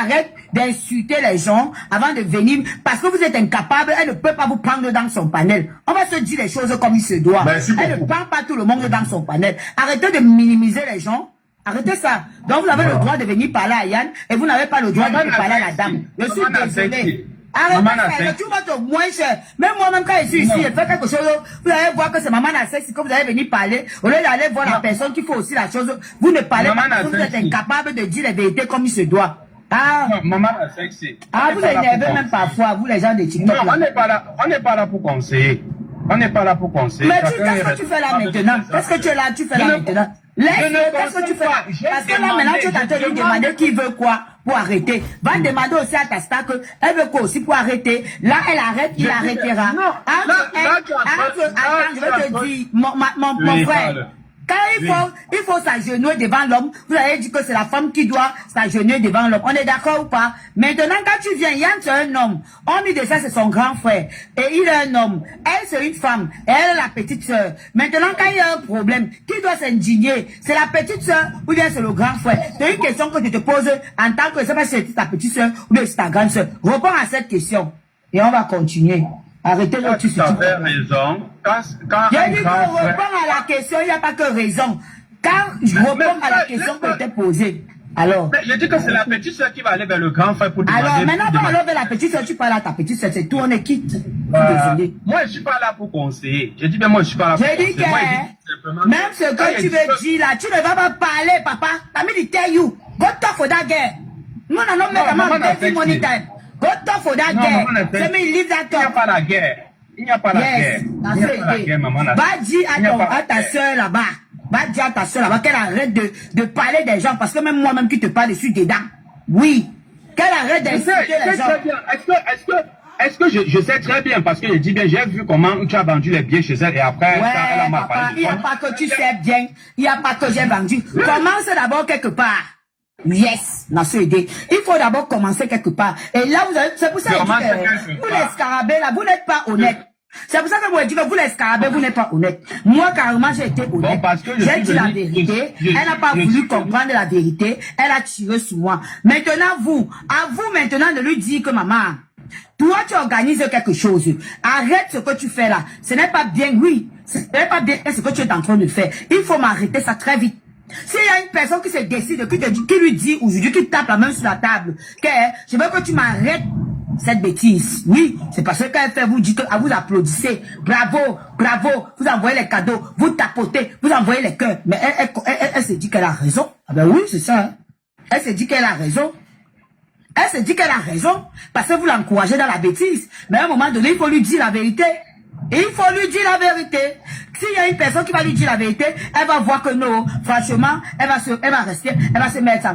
arrête d'insulter les gens avant de venir, parce que vous êtes incapable, elle ne peut pas vous prendre dans son panel. On va se dire les choses comme il se doit. Elle ne prend pas tout le monde dans son panel. Arrêtez de minimiser les gens. Arrêtez ça. Donc vous avez le droit de venir parler à Yann et vous n'avez pas le droit de parler à la dame. Je suis désolé. Arrêtez, tout votre moins cher. Même moi-même, quand je suis ici, je fais quelque chose, vous allez voir que c'est maman Nasexi que vous allez venir parler. Au lieu d'aller voir la personne qui fait aussi la chose, vous ne parlez pas parce que vous êtes incapable de dire les vérités comme il se doit. Maman Nasexi. Vous énervez même parfois, vous les gens de TikTok. Non, on n'est pas là pour conseiller. On n'est pas là pour conseiller. Mais qu'est-ce que tu fais là maintenant? Qu'est-ce que tu es là, tu fais là maintenant? Qu'est-ce que tu fais là? Parce que là, maintenant, tu es en train de demander qui veut quoi pour arrêter. Va demander aussi à ta star qu'elle veut quoi aussi pour arrêter. Là, elle arrête, il arrêtera. Attends, je vais te dire, mon frère. Quand il faut s'agenouiller devant l'homme, vous allez dire que c'est la femme qui doit s'agenouiller devant l'homme. On est d'accord ou pas? Maintenant, quand tu viens, Yann, c'est un homme. On dit de ça, c'est son grand frère. Et il est un homme. Elle, c'est une femme. Et elle est la petite soeur. Maintenant, quand il y a un problème, qui doit s'indigner? C'est la petite soeur ou bien c'est le grand frère? C'est une question que tu te poses en tant que, je sais pas si c'est ta petite soeur ou bien c'est ta grande soeur. Réponds à cette question. Et on va continuer. Arrêtez le tu raison. J'ai dit qu'on répond à la question, il n'y a pas que raison. Quand je réponds à la question que je t'ai posée, alors. Je dis que c'est la petite soeur qui va aller vers le grand frère pour demander. Alors, maintenant, quand on aller vers la petite soeur, tu parles à ta petite soeur, c'est tout, on est quitte. Désolé. Moi, je ne suis pas là pour conseiller. Je dis bien, moi, je ne suis pas là pour conseiller. J'ai dit que, même ce que tu veux dire là, tu ne vas pas parler, papa. T'as mis du tell you. Go talk for that girl. Nous, on a nommé testimony time. Go talk for that girl. Let me leave that talk. Il n'y a pas la guerre. Il n'y a pas la guerre. Il n'y a pas la guerre, maman. Va dire à ta soeur là-bas. Va dire à ta soeur là-bas qu'elle arrête de parler des gens, parce que même moi-même qui te parle, je suis dedans. Oui. Qu'elle arrête d'insulter les gens. Est-ce que je sais très bien, parce que je dis bien, j'ai vu comment tu as vendu les billets chez elle et après, ouais, elle a papa, il n'y a pas que tu sais bien, il n'y a pas que j'ai vendu. Commence d'abord quelque part. Yes, n'a pas aidé. Il faut d'abord commencer quelque part. Et là, c'est pour ça que vous les scarabées là, vous n'êtes pas honnête. C'est pour ça que moi je dis que vous les scarabées, vous n'êtes pas honnête. Moi, carrément, j'ai été honnête. Bon, j'ai dit la vérité. Elle n'a pas voulu comprendre la vérité. Elle a tiré sur moi. Maintenant, à vous maintenant de lui dire que maman, toi, tu organises quelque chose. Arrête ce que tu fais là. Ce n'est pas bien, oui. Ce n'est pas bien ce que tu es en train de faire. Il faut m'arrêter ça très vite. S'il y a une personne qui se décide, qui lui dit aujourd'hui, qui tape la main sur la table, que je veux que tu m'arrêtes cette bêtise. Oui, c'est parce qu'elle fait, vous dites, vous applaudissez. Bravo, bravo. Vous envoyez les cadeaux, vous tapotez, vous envoyez les cœurs. Mais elle se dit qu'elle a raison. Ah ben oui, c'est ça. Hein. Elle se dit qu'elle a raison. Elle se dit qu'elle a raison parce que vous l'encouragez dans la bêtise. Mais à un moment donné, il faut lui dire la vérité. Il faut lui dire la vérité. S'il y a une personne qui va lui dire la vérité, elle va voir que non, franchement, elle va rester, elle va se mettre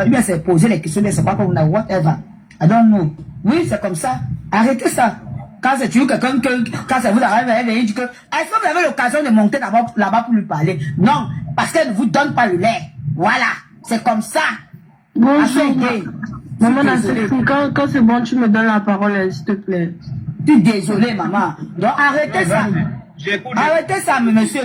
elle va se poser les questions, elle ne sait pas comment whatever. I don't know. Oui, c'est comme ça. Arrêtez ça. Quand c'est toujours quelqu'un quand ça vous arrive, elle vient dire que, est-ce que vous avez l'occasion de monter là-bas pour lui parler? Non, parce qu'elle ne vous donne pas le lait. Voilà. C'est comme ça. Bonjour. Maman, quand c'est bon, tu me donnes la parole, s'il te plaît. Je suis désolé, maman. Donc, arrêtez ça. Arrêtez ça, monsieur.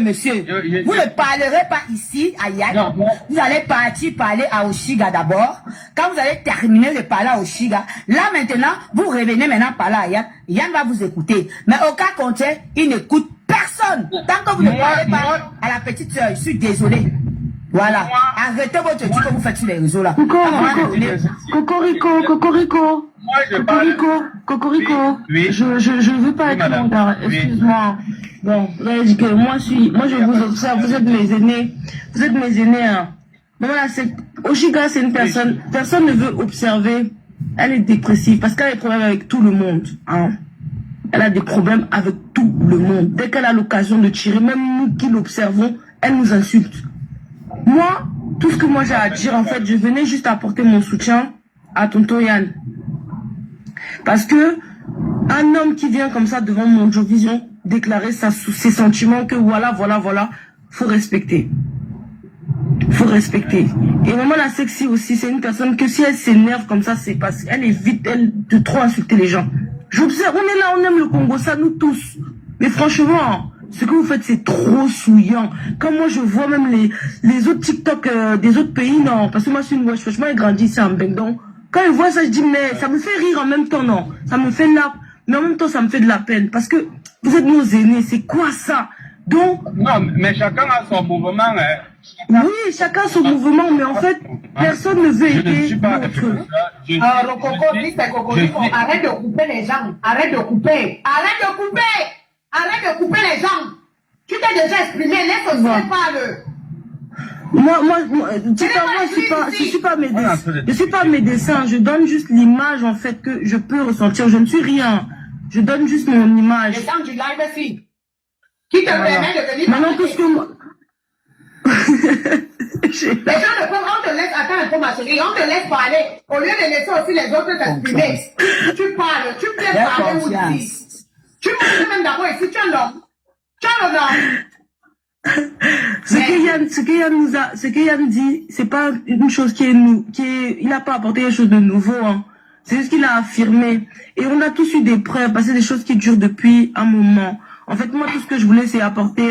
Vous ne parlerez pas ici à Yann. Vous allez partir parler à Oshiga d'abord. Quand vous allez terminer de parler à Oshiga, là maintenant, vous revenez maintenant parler à Yann. Yann va vous écouter. Mais au cas contraire, il n'écoute personne. Tant que vous ne parlez pas à la petite soeur, je suis désolé. Voilà. Arrêtez votre truc que vous faites sur les réseaux là. Cocorico. Oui. Je veux pas être longtemps. Excuse-moi. Bon, là, je dis que moi je vous observe, vous êtes mes aînés. Hein. Bon, voilà, Oshiga, c'est une personne ne veut observer. Elle est dépressive parce qu'elle a des problèmes avec tout le monde. Hein. Elle a des problèmes avec tout le monde. Dès qu'elle a l'occasion de tirer, même nous qui l'observons, elle nous insulte. Moi, tout ce que moi j'ai à dire, en fait, je venais juste apporter mon soutien à tonton Yann. Parce que un homme qui vient comme ça devant mon Jovision déclarer ses sentiments que voilà, faut respecter. Faut respecter. Et maman la sexy aussi, c'est une personne que si elle s'énerve comme ça, c'est parce qu'elle évite de trop insulter les gens. J'observe, on est là, on aime le Congo, ça nous tous. Mais franchement, ce que vous faites, c'est trop souillant. Comme moi, je vois même les autres TikTok des autres pays, non. Parce que moi, je suis une wesh, franchement, j'ai grandi ici en Bengdong. Quand je vois ça, je dis, mais ça me fait rire en même temps, non. Ça me fait là, mais en même temps, ça me fait de la peine. Parce que vous êtes nos aînés, c'est quoi ça? Donc... Non, mais chacun a son mouvement. Hein. Oui, chacun a son mouvement, mais en fait, personne ne veut aider l'autre. Arrête de couper les gens. Arrête de couper les gens. Tu t'es déjà exprimé, laisse-moi parler. Moi, je suis pas médecin, je donne juste l'image, en fait, que je peux ressentir. Je ne suis rien. Je donne juste mon image. Les gens du live ici. Qui te permet de venir. Maintenant, tout ce que moi... Les gens ne peuvent, on te laisse, attends un peu ma chérie, on te laisse parler. Au lieu de laisser aussi les autres s'exprimer. Tu parles, tu peux parler aussi. Tu me même d'abord ici, tu es un homme. Tu es un homme. Ce que Yann dit, c'est pas une chose il n'a pas apporté quelque chose de nouveau, hein. C'est juste qu'il a affirmé. Et on a tous eu des preuves, parce que c'est des choses qui durent depuis un moment. En fait, moi, tout ce que je voulais, c'est apporter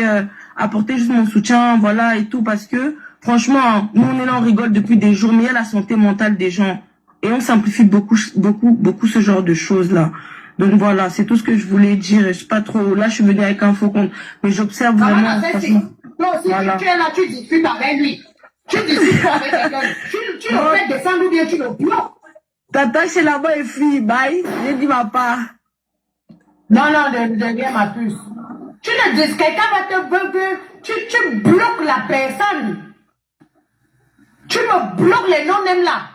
juste mon soutien, voilà, et tout, parce que, franchement, nous, on est là, on rigole depuis des jours, mais il y a la santé mentale des gens. Et on simplifie beaucoup ce genre de choses-là. Donc voilà, c'est tout ce que je voulais dire. Je sais pas trop, là, je suis venue avec un faux compte, mais j'observe vraiment, franchement. Non, si voilà. Tu es là, tu discutes avec lui. Tu discutes avec quelqu'un. Tu le fais descendre ou bien tu le bloques. Tata, c'est là-bas et fille, bye. J'ai dit ma part. Non, de bien ma puce. Tu ne dis, quelqu'un va te bugger. Tu bloques la personne. Tu me bloques les noms-mêmes là.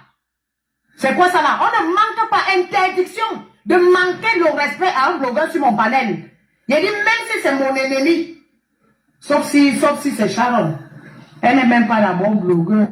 C'est quoi ça là? On ne manque pas interdiction de manquer le respect à un blogueur sur mon panel. Il a dit, même si c'est mon ennemi, Sauf si c'est Sharon. Elle n'est même pas la bonne blogueuse.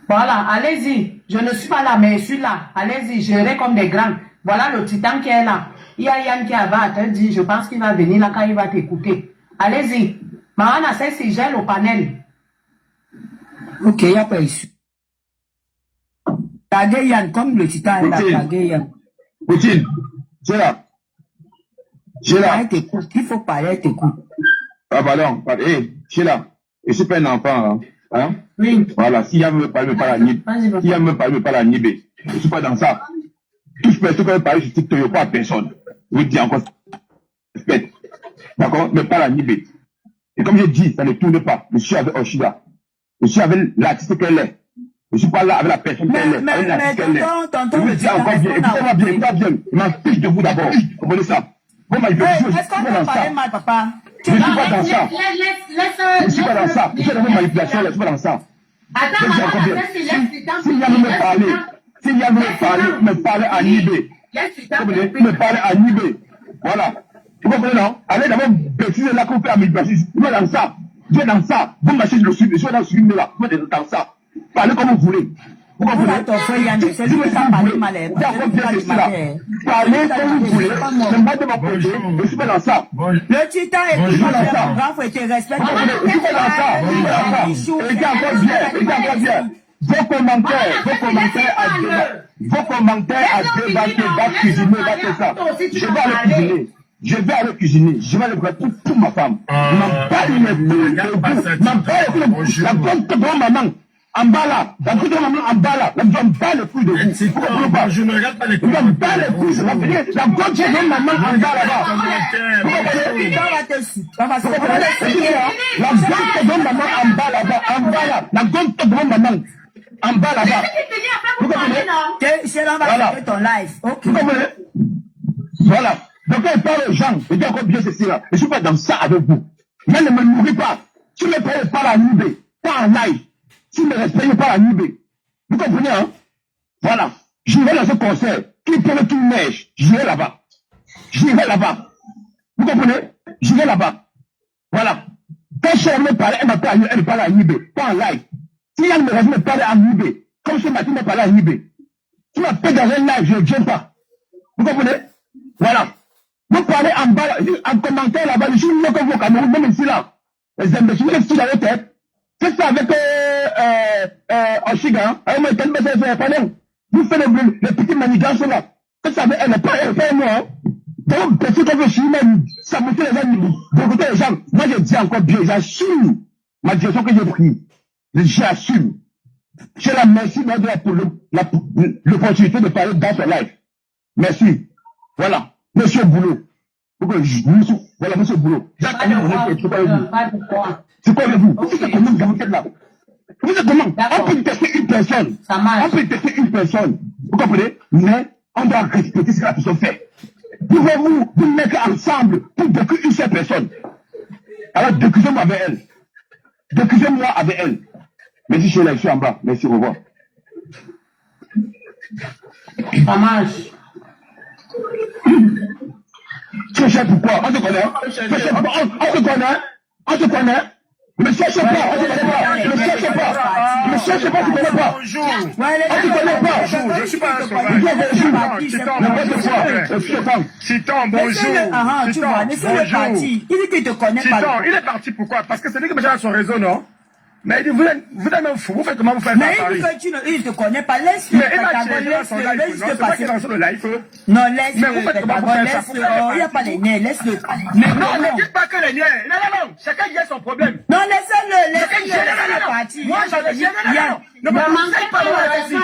Voilà, allez-y. Je ne suis pas là, mais je suis là. Allez-y, gérez comme des grands. Voilà le titan qui est là. Il y a Yann qui va te dire, je pense qu'il va venir là quand il va t'écouter. Allez-y. Mahana, c'est si gèle au panel. Ok, il n'y a pas issue. Taguer Yann, comme le titan est là, taguer Yann. Poutine, c'est là. J'ai là. Il faut parler, t'écoute. Ah, pardon. Hé, c'est là. Je suis pas un enfant, hein? Oui. Voilà, s'il y a me parler, pas la nib. S'il y a me parler, pas la nibé. Je suis pas dans ça. Toute personne qui veut parler sur TikTok, il n'y a pas personne. Je vous dis encore, respect. D'accord? Mais pas la nibé. Et comme je dis, ça ne tourne pas. Je suis avec Oshida. Je suis avec l'artiste qu'elle est. Je ne suis pas là avec la personne qu'elle est. Avec l'artiste qu'elle est. Je vous dis encore bien. Écoutez-moi bien, écoutez-moi bien. Je m'en fiche de vous d'abord. Vous comprenez ça? Bon, je est-ce qu'on peut parler mal, papa? Je ne suis pas dans ça. Je ne suis pas dans ça. Je suis dans une manipulation, je ne suis pas dans ça. S'il y a me parler, s'il y a me parler à Nibé. Me parler à Nibé. Voilà. Vous comprenez, non? Allez d'abord bêtiser là qu'on fait à manipulation. Je suis dans ça. Je suis dans ça. Vous m'achetez le suivre. Je suis dans le suivre là. Vous êtes dans ça. Parlez comme vous voulez. Vous comprenez? C'est lui qui t'a parlé mal. Parlez comme vous voulez. Je ne pas de mon projet. Je suis pas dans ça. Le titan est plus grave, faut te respecter. Je suis pas dans ça. Écoutez encore bien. Vos commentaires à débattre, va cuisiner, va faire ça. Je vais aller cuisiner. Je vais aller cuisiner pour ma femme. Ma maman. En bas là, dans tout le monde en bas là, là, je me bats les couilles de vous. Je ne regarde pas les couilles. Je me bats les couilles, la gomme de maman en bas là-bas. Vous comprenez? La gomme de maman en bas là-bas, en bas là, la gomme de maman en bas là-bas. Vous comprenez? C'est là, on va faire ton live. Ok. Vous comprenez? Voilà. Donc quand il parle aux gens, je dis encore bien ceci là, je ne suis pas dans ça avec vous. Mais ne me nourris pas. Tu me parles pas à Nibé, pas en live. Tu ne me respectes pas à Nibé. Vous comprenez, hein? Voilà. J'irai dans ce concert. Qui peut qu'il neige? J'irai là-bas. J'irai là-bas. Vous comprenez? J'irai là-bas. Voilà. Quand Charles me parlait, elle me parle à Nibé. Pas en live. Si Yann me reste me parler à Nibé, comme ce matin me parlait à Nibé. Tu m'appelles dans un live, je ne viens pas. Vous comprenez? Voilà. Vous parlez en bas, en commentaire là-bas, je suis mieux que vous au Cameroun, même ici là. Les imbéciles, vous êtes dans la tête. C'est ça avec Oshiga, vous faites les petits manigances là. C'est ça avec elle, pas moi. Donc, petit comme je suis même, ça me fait les gens, d'écouter les gens. Moi, je dis encore bien, j'assume ma direction que j'ai prise. J'assume. Je la merci pour l'opportunité de parler dans ce live. Merci. Voilà. Monsieur Boulot. Voilà, monsieur Boulot. C'est quoi avec vous? Vous êtes comment dans votre tête là? Vous êtes comment? On peut tester une personne. On peut tester une personne. Vous comprenez? Mais on doit respecter ce que la personne fait. Pouvez-vous vous mettre ensemble pour décrire une seule personne? Alors décrisez-moi avec elle. Décrisez-moi avec elle. Merci, je suis en bas. Merci, au revoir. Ça marche. Tu sais pourquoi? On te connaît? On te connaît? On te connaît? Ne cherchez pas, on te connaît pas. Ne cherchez pas. Ne cherchez pas, tu connais pas. Bonjour. On te connaît pas. Bonjour, je suis pas un sauvage. Titan, bonjour. Tu vois, laissez-le partir. Il dit qu'il te connaît pas. Titan, il est parti pourquoi? Parce que c'est lui qui me gère son réseau, non? Mais il dit, vous êtes même fou, vous faites comment vous faites mais Paris? il ne te connaît pas, laisse-le. Mais il m'a tiré dans son live, non? C'est pas qu'il est dans son live. Non, laisse-le. Mais vous faites comment vous faites ça? Il n'y a pas les niais, laisse-le. Non, ne dites pas que les niais. Non, chacun y a son problème. Non, laissez-le partir. Moi, j'en ai rien. Ne me conseille pas de la ici.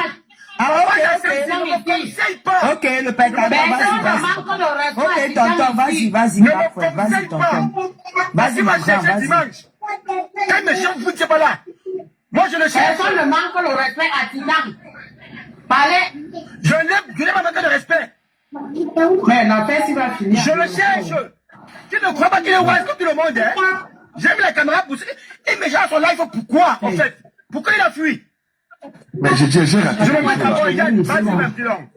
Ok, le père vas-y. Ok, tonton, vas-y, tonton. Vas-y, ma grand, vas-y. Quand mes gens vous ne sont pas là, moi je le cherche. Personne ne manque le respect à Titan. Parlez. Je n'ai pas manqué de respect. Mais l'affaire, s'il va finir. Je le cherche. Tu ne crois pas qu'il est wise comme tout le monde, hein? J'aime la caméra pousser. Et mes gens sont là, il faut pourquoi, en fait? Pourquoi il a fui? Mais j'ai raté. Je me mets d'abord, Yann, vas-y, maintenant.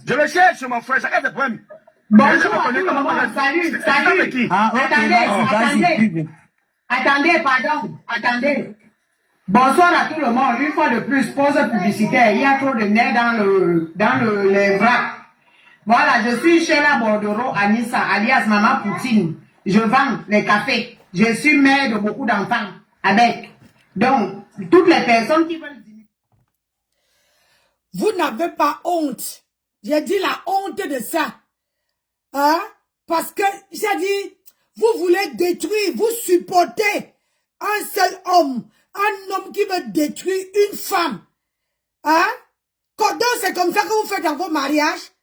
Je le cherche, mon frère, chacun ses problèmes. Bonjour, salut. Attendez, pardon, attendez. Bonsoir à tout le monde. Une fois de plus, pause publicitaire. Il y a trop de nez dans les vracs. Voilà, je suis Sheila Bordoro Anissa, alias Maman Poutine. Je vends les cafés. Je suis mère de beaucoup d'enfants avec. Donc, toutes les personnes qui veulent... Vous n'avez pas honte. J'ai dit la honte de ça. Hein? Parce que, j'ai dit, vous voulez détruire, vous supportez un seul homme. Un homme qui veut détruire une femme. Hein? Donc, c'est comme ça que vous faites dans vos mariages.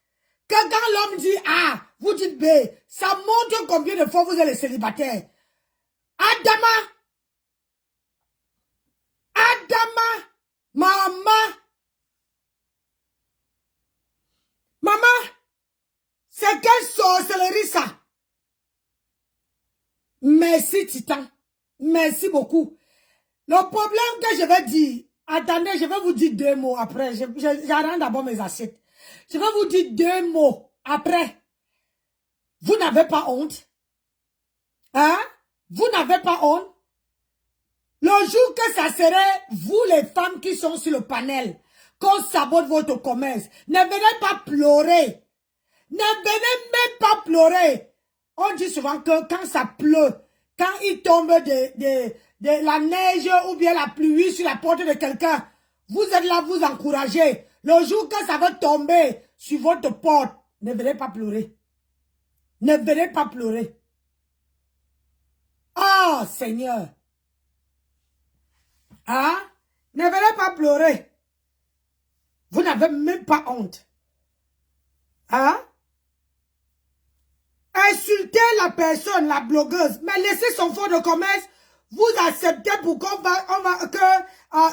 Que quand l'homme dit A, vous dites B. Ça montre combien de fois vous êtes célibataire. Adama, maman, c'est quelle sorcellerie ça? Merci Titan, merci beaucoup. Le problème que je vais dire, attendez, je vais vous dire 2 mots après, j'arrête d'abord mes assiettes. Je vais vous dire 2 mots après. Vous n'avez pas honte? Hein? Vous n'avez pas honte? Le jour que ça serait vous les femmes qui sont sur le panel, qu'on sabote votre commerce, ne venez pas pleurer. Ne venez même pas pleurer. On dit souvent que quand ça pleut, quand il tombe de la neige ou bien la pluie sur la porte de quelqu'un, vous êtes là, vous encouragez. Le jour que ça va tomber sur votre porte, ne venez pas pleurer. Ne venez pas pleurer. Oh Seigneur. Hein? Ne venez pas pleurer. Vous n'avez même pas honte. Hein? Insultez la personne, la blogueuse, mais laissez son fonds de commerce. Vous acceptez pour que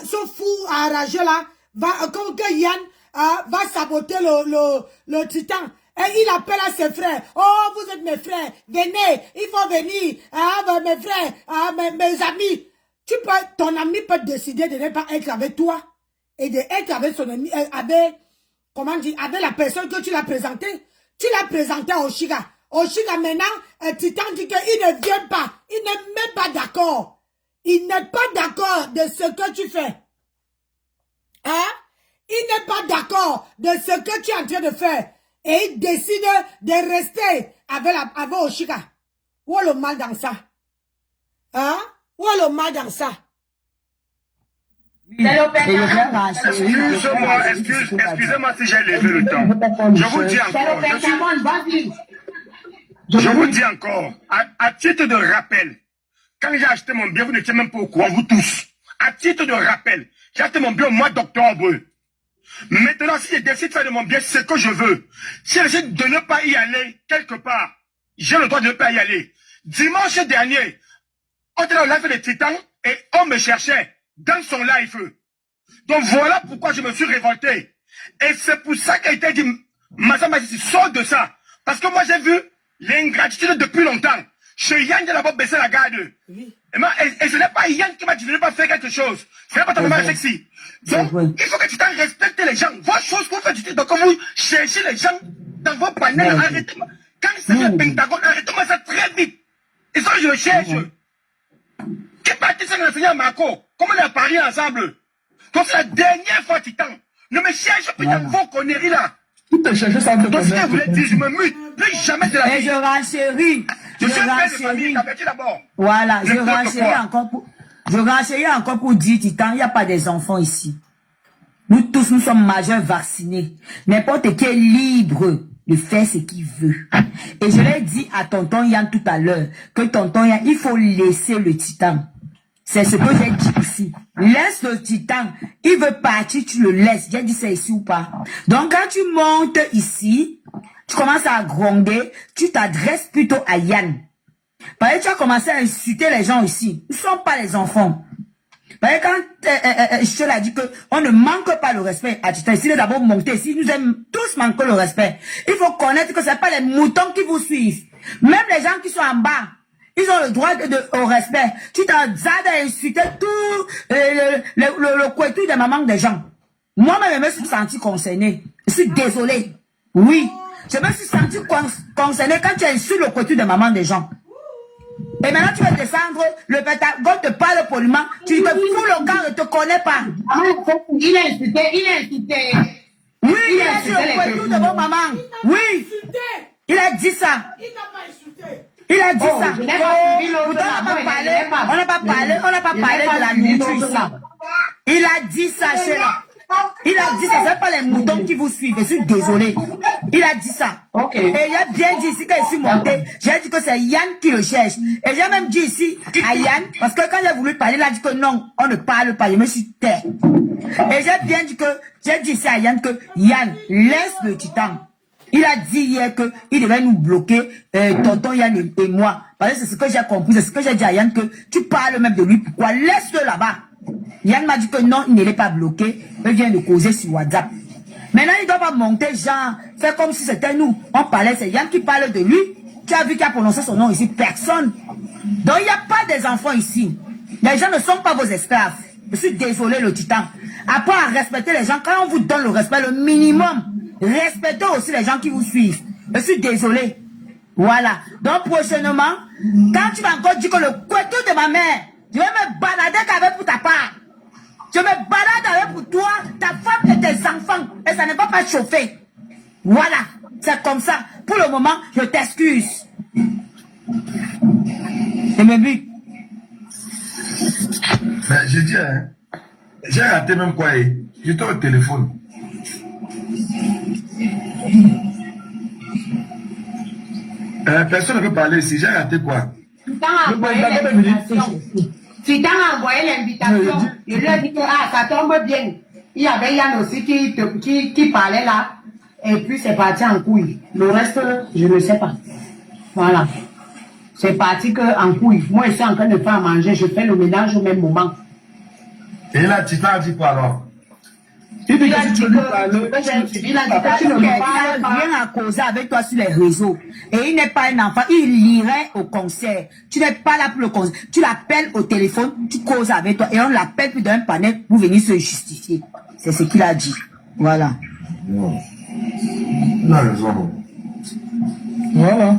ce fou enragé là, que Yann va saboter le titan. Et il appelle à ses frères. Oh, vous êtes mes frères. Venez, il faut venir. Mes frères, mes amis. Ton ami peut décider de ne pas être avec toi et d'être avec son ami, comment dire, avec la personne que tu l'as présentée. Tu l'as présenté à Oshiga. Oshiga maintenant, Titan dit qu'il ne vient pas. Il n'est même pas d'accord. Il n'est pas d'accord de ce que tu fais. Hein? Il n'est pas d'accord de ce que tu es en train de faire. Et il décide de rester avec Oshiga. Où est le mal dans ça? Hein? Où est le mal dans ça? Excusez-moi si j'ai levé le temps. Je vous dis encore, à titre de rappel, quand j'ai acheté mon bien, vous n'étiez même pas au courant, vous tous. À titre de rappel, j'ai acheté mon bien au mois d'octobre. Maintenant, si je décide de faire de mon bien ce que je veux, si je décide de ne pas y aller quelque part, j'ai le droit de ne pas y aller. Dimanche dernier, on était dans le live des Titans et on me cherchait dans son live. Donc voilà pourquoi je me suis révolté. Et c'est pour ça qu'il a été dit, Massamba, sors de ça. Parce que moi j'ai vu l'ingratitude depuis longtemps. Chez Yann, j'ai d'abord baissé la garde. Oui. Et ce n'est pas Yann qui m'a dit de ne pas faire quelque chose. Ce n'est pas ton moment sexy. Donc, il faut que tu t'en respectes les gens. Vos choses que vous faites, donc vous cherchez les gens dans vos panels. Arrêtez-moi. Quand c'est le Pentagone, arrêtez-moi ça très vite. Et ça, je le cherche. Qui partit sans l'enseigner à Marco? Comment on a parlé ensemble? Donc c'est la dernière fois, Titan. Ne me cherche plus dans vos conneries là. Tout est cherché sans te connaître. Donc ce que vous voulez dire, je me mute. Plus jamais de la vie. Et je renchéris. Je suis un père de famille, t'avertis d'abord. Voilà, je renchéris encore pour dire, Titan, il n'y a pas des enfants ici. Nous tous, nous sommes majeurs vaccinés. N'importe qui est libre de faire ce qu'il veut. Et je l'ai dit à tonton Yann tout à l'heure, que tonton Yann, il faut laisser le Titan. C'est ce que j'ai dit ici. Laisse le Titan. Il veut partir, tu le laisses. J'ai dit ça ici ou pas. Donc quand tu montes ici, tu commences à gronder, tu t'adresses plutôt à Yann. Parce que tu as commencé à insulter les gens ici. Ils ne sont pas les enfants. Parce que quand je te l'ai dit qu'on ne manque pas le respect à Titan, s'il est d'abord monté, si nous aimons tous manquer le respect, il faut connaître que ce n'est pas les moutons qui vous suivent. Même les gens qui sont en bas, ils ont le droit au respect. Tu t'as insulté tout le couettou de maman des gens. Moi-même, je me suis senti concerné. Je suis désolé. Oui. Je me suis senti concerné quand tu insultes le couettou de maman des gens. Et maintenant, tu vas descendre, le pédagogue te parle poliment, tu te fous le corps et ne te connais pas. Il a insulté. Oui, il a insulté le couettou de vos mamans. Oui. Il a dit ça. Il n'a pas insulté. Il a dit ça. On n'a pas parlé de la nourriture. Il a dit ça, Sheila. Il a dit ça, c'est pas les moutons qui vous suivent. Je suis désolé. Il a dit ça. Et il a bien dit ici quand je suis monté, j'ai dit que c'est Yann qui le cherche. Et j'ai même dit ici à Yann, parce que quand j'ai voulu parler, il a dit que non, on ne parle pas. Je me suis tait. Et j'ai bien dit que, j'ai dit ici à Yann que Yann, laisse le titan. Il a dit hier qu'il devait nous bloquer, tonton Yann et moi. Parce que c'est ce que j'ai compris, c'est ce que j'ai dit à Yann, que tu parles même de lui. Pourquoi? Laisse-le là-bas. Yann m'a dit que non, il ne l'est pas bloqué. Il vient de causer sur WhatsApp. Maintenant, il ne doit pas monter, genre, faire comme si c'était nous. On parlait, c'est Yann qui parle de lui. Tu as vu qu'il a prononcé son nom ici? Personne. Donc, il n'y a pas des enfants ici. Les gens ne sont pas vos esclaves. Je suis désolé, le titan. Après, à respecter les gens, quand on vous donne le respect, le minimum, respectez aussi les gens qui vous suivent. Je suis désolé. Voilà. Donc, prochainement, quand tu vas encore dire que le couteau de ma mère, je vais me balader qu'avec pour ta part. Je me balade avec pour toi, ta femme et tes enfants. Et ça ne va pas chauffer. Voilà. C'est comme ça. Pour le moment, je t'excuse. C'est mes buts. Mais je dis, hein, j'ai raté même quoi. J'étais au téléphone. Personne ne peut parler ici. J'ai raté quoi? Tu t'as envoyé l'invitation. Je lui ai dit que ça tombe bien. Il y avait Yann aussi qui parlait là. Et puis c'est parti en couille. Le reste, je ne sais pas. Voilà. C'est parti en couille. Moi, je suis en train de faire à manger. Je fais le ménage au même moment. Et là, tu t'as dit quoi alors? Il a dit que tu n'as rien à causer avec toi sur les réseaux. Et il n'est pas un enfant, il irait au concert. Tu n'es pas là pour le concert. Tu l'appelles au téléphone, tu causes avec toi. Et on l'appelle plus d'un panel pour venir se justifier. C'est ce qu'il a dit. Voilà. Il a raison. Voilà.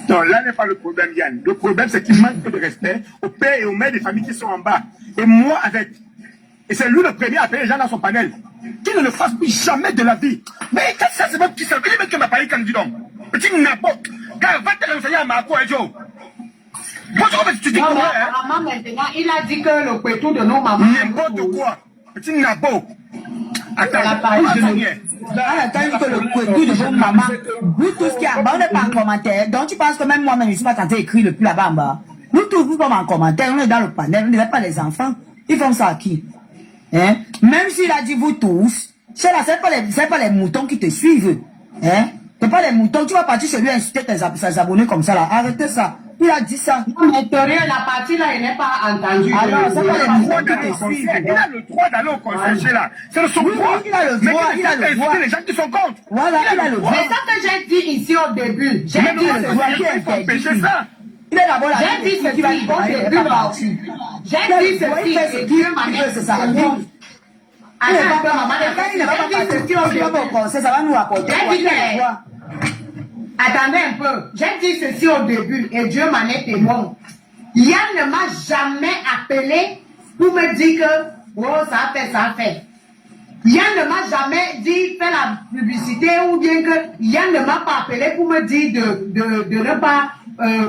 Non, là n'est pas le problème, Yann. Le problème, c'est qu'il manque de respect aux pères et aux mères des familles qui sont en bas. Et moi avec. Et c'est lui le premier à appeler les gens dans son panel. Qu'il ne le fasse plus jamais de la vie. Mais qu'est-ce que ça, c'est même qui s'appelle? Il est même qui m'a parlé quand il dit donc. Petit n'importe. Car va te renseigner à Marco et Joe. Bonjour, mais tu dis quoi, hein? Maman, maintenant, il a dit que le couteau de nos mamans. N'importe quoi. Petit n'importe. Attends, Attends que le couteau de vos mamans, nous tout ce qui est en bas, on n'est pas en commentaire. Donc tu penses que même moi-même, je ne suis pas tenté d'écrire le plus là-bas en bas. Nous tous, nous sommes en commentaire, on est dans le panel, on n'est pas les enfants. Ils font ça à qui? Hein? Même s'il a dit vous tous, c'est pas les moutons qui te suivent. Hein? C'est pas les moutons, tu vas partir chez lui insulter tes abonnés comme ça là. Arrêtez ça. Il a dit ça. Non, mais la partie là, il n'est pas entendu. Alors, c'est pas les moutons qui te suivent. Il a le droit d'aller au conseil là. C'est son droit. Il a le droit. Mais il a le droit. Les gens qui sont contre. Voilà, il a le droit. C'est ça que j'ai dit ici au début. J'ai dit le droit. Il faut empêcher ça. Il est d'abord là. J'ai dit ceci au début. J'ai dit ceci. Dieu m'a dit que c'est ça. Ça va nous rapporter. Attendez un peu. J'ai dit ceci au début et Dieu m'en est témoin. Yann ne m'a jamais appelé pour me dire que oh, ça a fait. Yann ne m'a jamais dit fais la publicité ou bien que Yann ne m'a pas appelé pour me dire de ne pas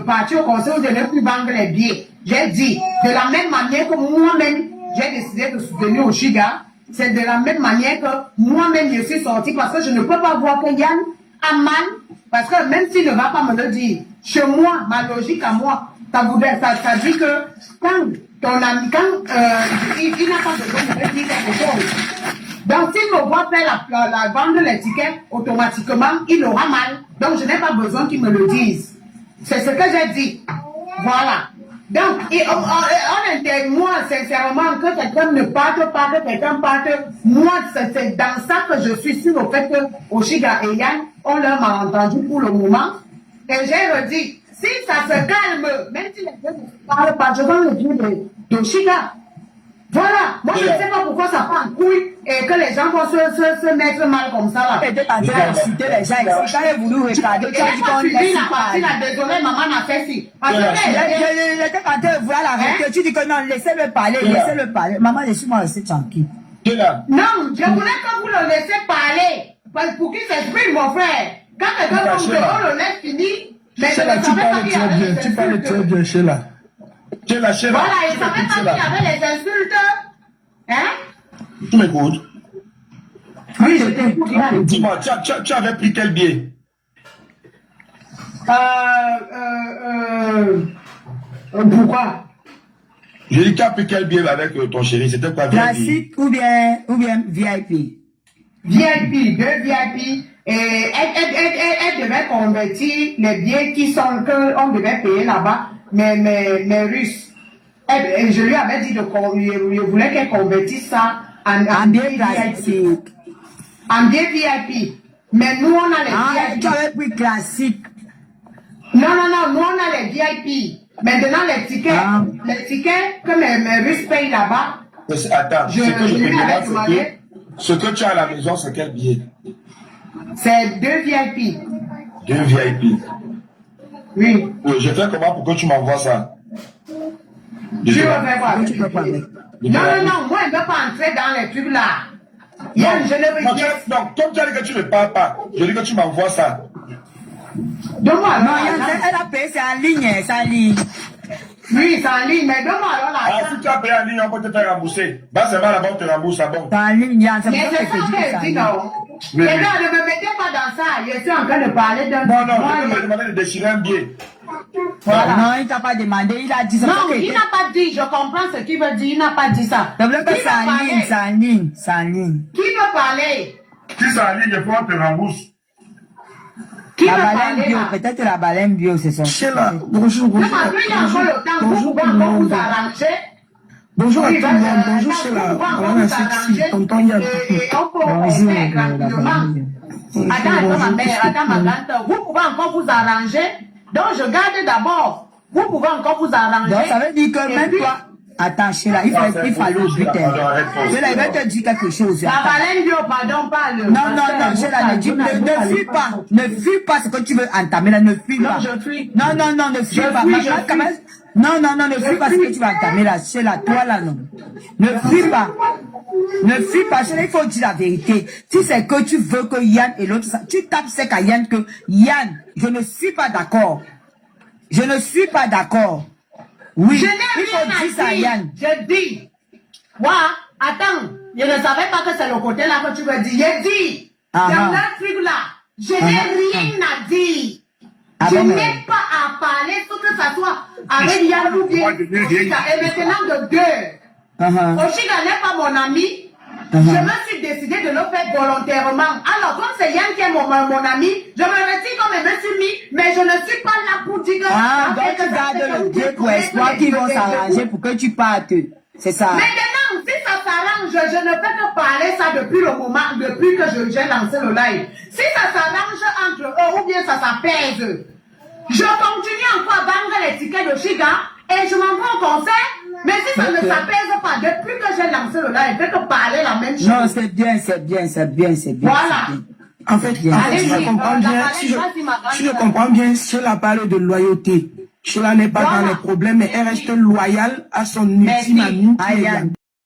partir au conseil ou de ne plus vendre les billets. J'ai dit de la même manière que moi-même j'ai décidé de soutenir Oshiga. C'est de la même manière que moi-même je suis sortie parce que je ne peux pas voir que Yann a mal. Parce que même s'il ne va pas me le dire, chez moi, ma logique à moi, ça dit que quand ton ami, il n'a pas besoin de me dire quelque chose. Donc s'il me voit faire la vendre les tickets, automatiquement, il aura mal. Donc je n'ai pas besoin qu'il me le dise. C'est ce que j'ai dit. Voilà. Donc, moi, sincèrement, que quelqu'un ne parte pas, que quelqu'un parte, moi, c'est dans ça que je suis sur le fait que Oshiga et Yann ont leur malentendu pour le moment. Et j'ai redit, si ça se calme, même si les gens ne parlent pas, je vais le dire de Chica. Voilà, moi je ne sais pas pourquoi ça prend un couille et que les gens vont se mettre mal comme ça là. Peut-être en train d'insulter les gens ici. Quand elle voulu regarder, tu as dit qu'on laisse parler. Désolé, maman n'a fait ci. Il était en train de vouloir l'arrêter. Tu dis que non, laissez-le parler, laissez-le parler. Maman, laissez-moi rester tranquille. Non, je voulais que vous le laissiez parler. Pour qu'il s'exprime, mon frère. Quand quelqu'un vous on le laisse finir, mais je ne savais pas qu'il y avait des insultes. Tu parles très bien, Sheila. Voilà, il ne savait pas qu'il y avait les insultes. Hein? Tu m'écoutes? Oui, je t'écoute. Dis-moi, tu avais pris quel billet? Pourquoi? Je dis, tu as pris quel billet avec ton chéri? C'était quoi? Classique ou bien VIP? VIP, 2 VIP. Et elle devait convertir les billets qu'on devait payer là-bas, mais russes. Je lui avais dit je voulais qu'elle convertisse ça en billet VIP. En billet VIP. Mais nous, on a les VIP. Tu avais pris classique. Non, nous, on a les VIP. Maintenant, les tickets que mes Russes payent là-bas. Attends, ce que tu as à la maison, c'est quel billet? C'est 2 VIP. 2 VIP. Oui. Je fais comment pour que tu m'envoies ça? Tu veux faire quoi? Non, moi, je ne veux pas entrer dans les trucs là. Yann, je ne veux pas. Non, comme tu as dit que tu ne parles pas, je dis que tu m'envoies ça. Donne-moi alors. Non, Yann, elle a payé, c'est en ligne, c'est en ligne. Oui, c'est en ligne, mais donne-moi alors là. Ah, si tu as payé en ligne, on peut te faire rembourser. Bah, c'est mal là-bas, on te rembourse, bon. C'est en ligne, Yann, c'est mais pour ça que je dis non. Les gars, ne me mettez pas dans ça. Je suis en train de parler d'un. Non, je vais me demander de déchirer un billet. Voilà. Non, il t'a pas demandé, il a dit ça. Non, il n'a pas dit, je comprends ce qu'il veut dire, il n'a pas dit ça. C'est vrai que c'est en ligne, c'est en ligne, c'est en ligne. Qui veut parler? Si c'est en ligne, il faut qu'on te rembourse. Qui la veut baleine parler bio, là? peut-être la baleine bio, c'est ça. Sheila, bonjour. Non, mais il y a encore le temps, vous pouvez encore vous arranger. Bonjour à tout le monde, bonjour Sheila. On a sexy, tonton Yann. Bonjour, Attends, ma mère, attends, ma tante. Vous pouvez encore vous arranger. Donc, je garde d'abord. Vous pouvez encore vous arranger. Donc, ça veut dire que même toi, attends, Sheila, il faut aller au but. Sheila, il va te dire quelque chose. La baleine bio, pardon, pas le. Non, Sheila, ne fuis pas. Ne fuis pas ce que tu veux entamer là, ne fuis pas. Non, je fuis. Non, ne fuis pas. Non, ne fuis pas ce que tu vas entamer là. Sheila, toi là, non. Ne fuis pas. Ne fuis pas, Sheila, il faut dire la vérité. Si c'est que tu veux que Yann et l'autre, tu tapes sec à Yann que Yann, je ne suis pas d'accord. Je ne suis pas d'accord. Oui, je il faut dire ça à Yann. Je dis. Ouais, attends, je ne savais pas que c'est le côté là que tu veux dire. J'ai dit. Dans le truc là, je n'ai rien à dire. Je n'ai pas à parler, sauf que ça soit avec Yann ou bien Oshiga. Et maintenant de deux. Oshiga n'est pas mon ami. Je me suis décidé de le faire volontairement. Alors, comme c'est Yann qui est mon ami, je me retire comme je me suis mis, mais je ne suis pas là pour dire que... Ah, donc tu gardes le Dieu pour espoir qu'ils vont s'arranger pour que tu partes. C'est ça. Maintenant, si ça s'arrange, je ne peux que parler ça depuis le moment, depuis que j'ai lancé le live. Si ça s'arrange entre eux ou bien ça s'apaise, je continue encore à vendre les tickets de Chiga et je m'en vais au concert. Mais si ça ne s'apaise pas, depuis que j'ai lancé le live, je peux que parler la même chose. Non, c'est bien. Voilà. En fait, si je comprends bien, Sheila parle de loyauté. Sheila n'est pas dans les problèmes, mais elle reste loyale à son ultime ami.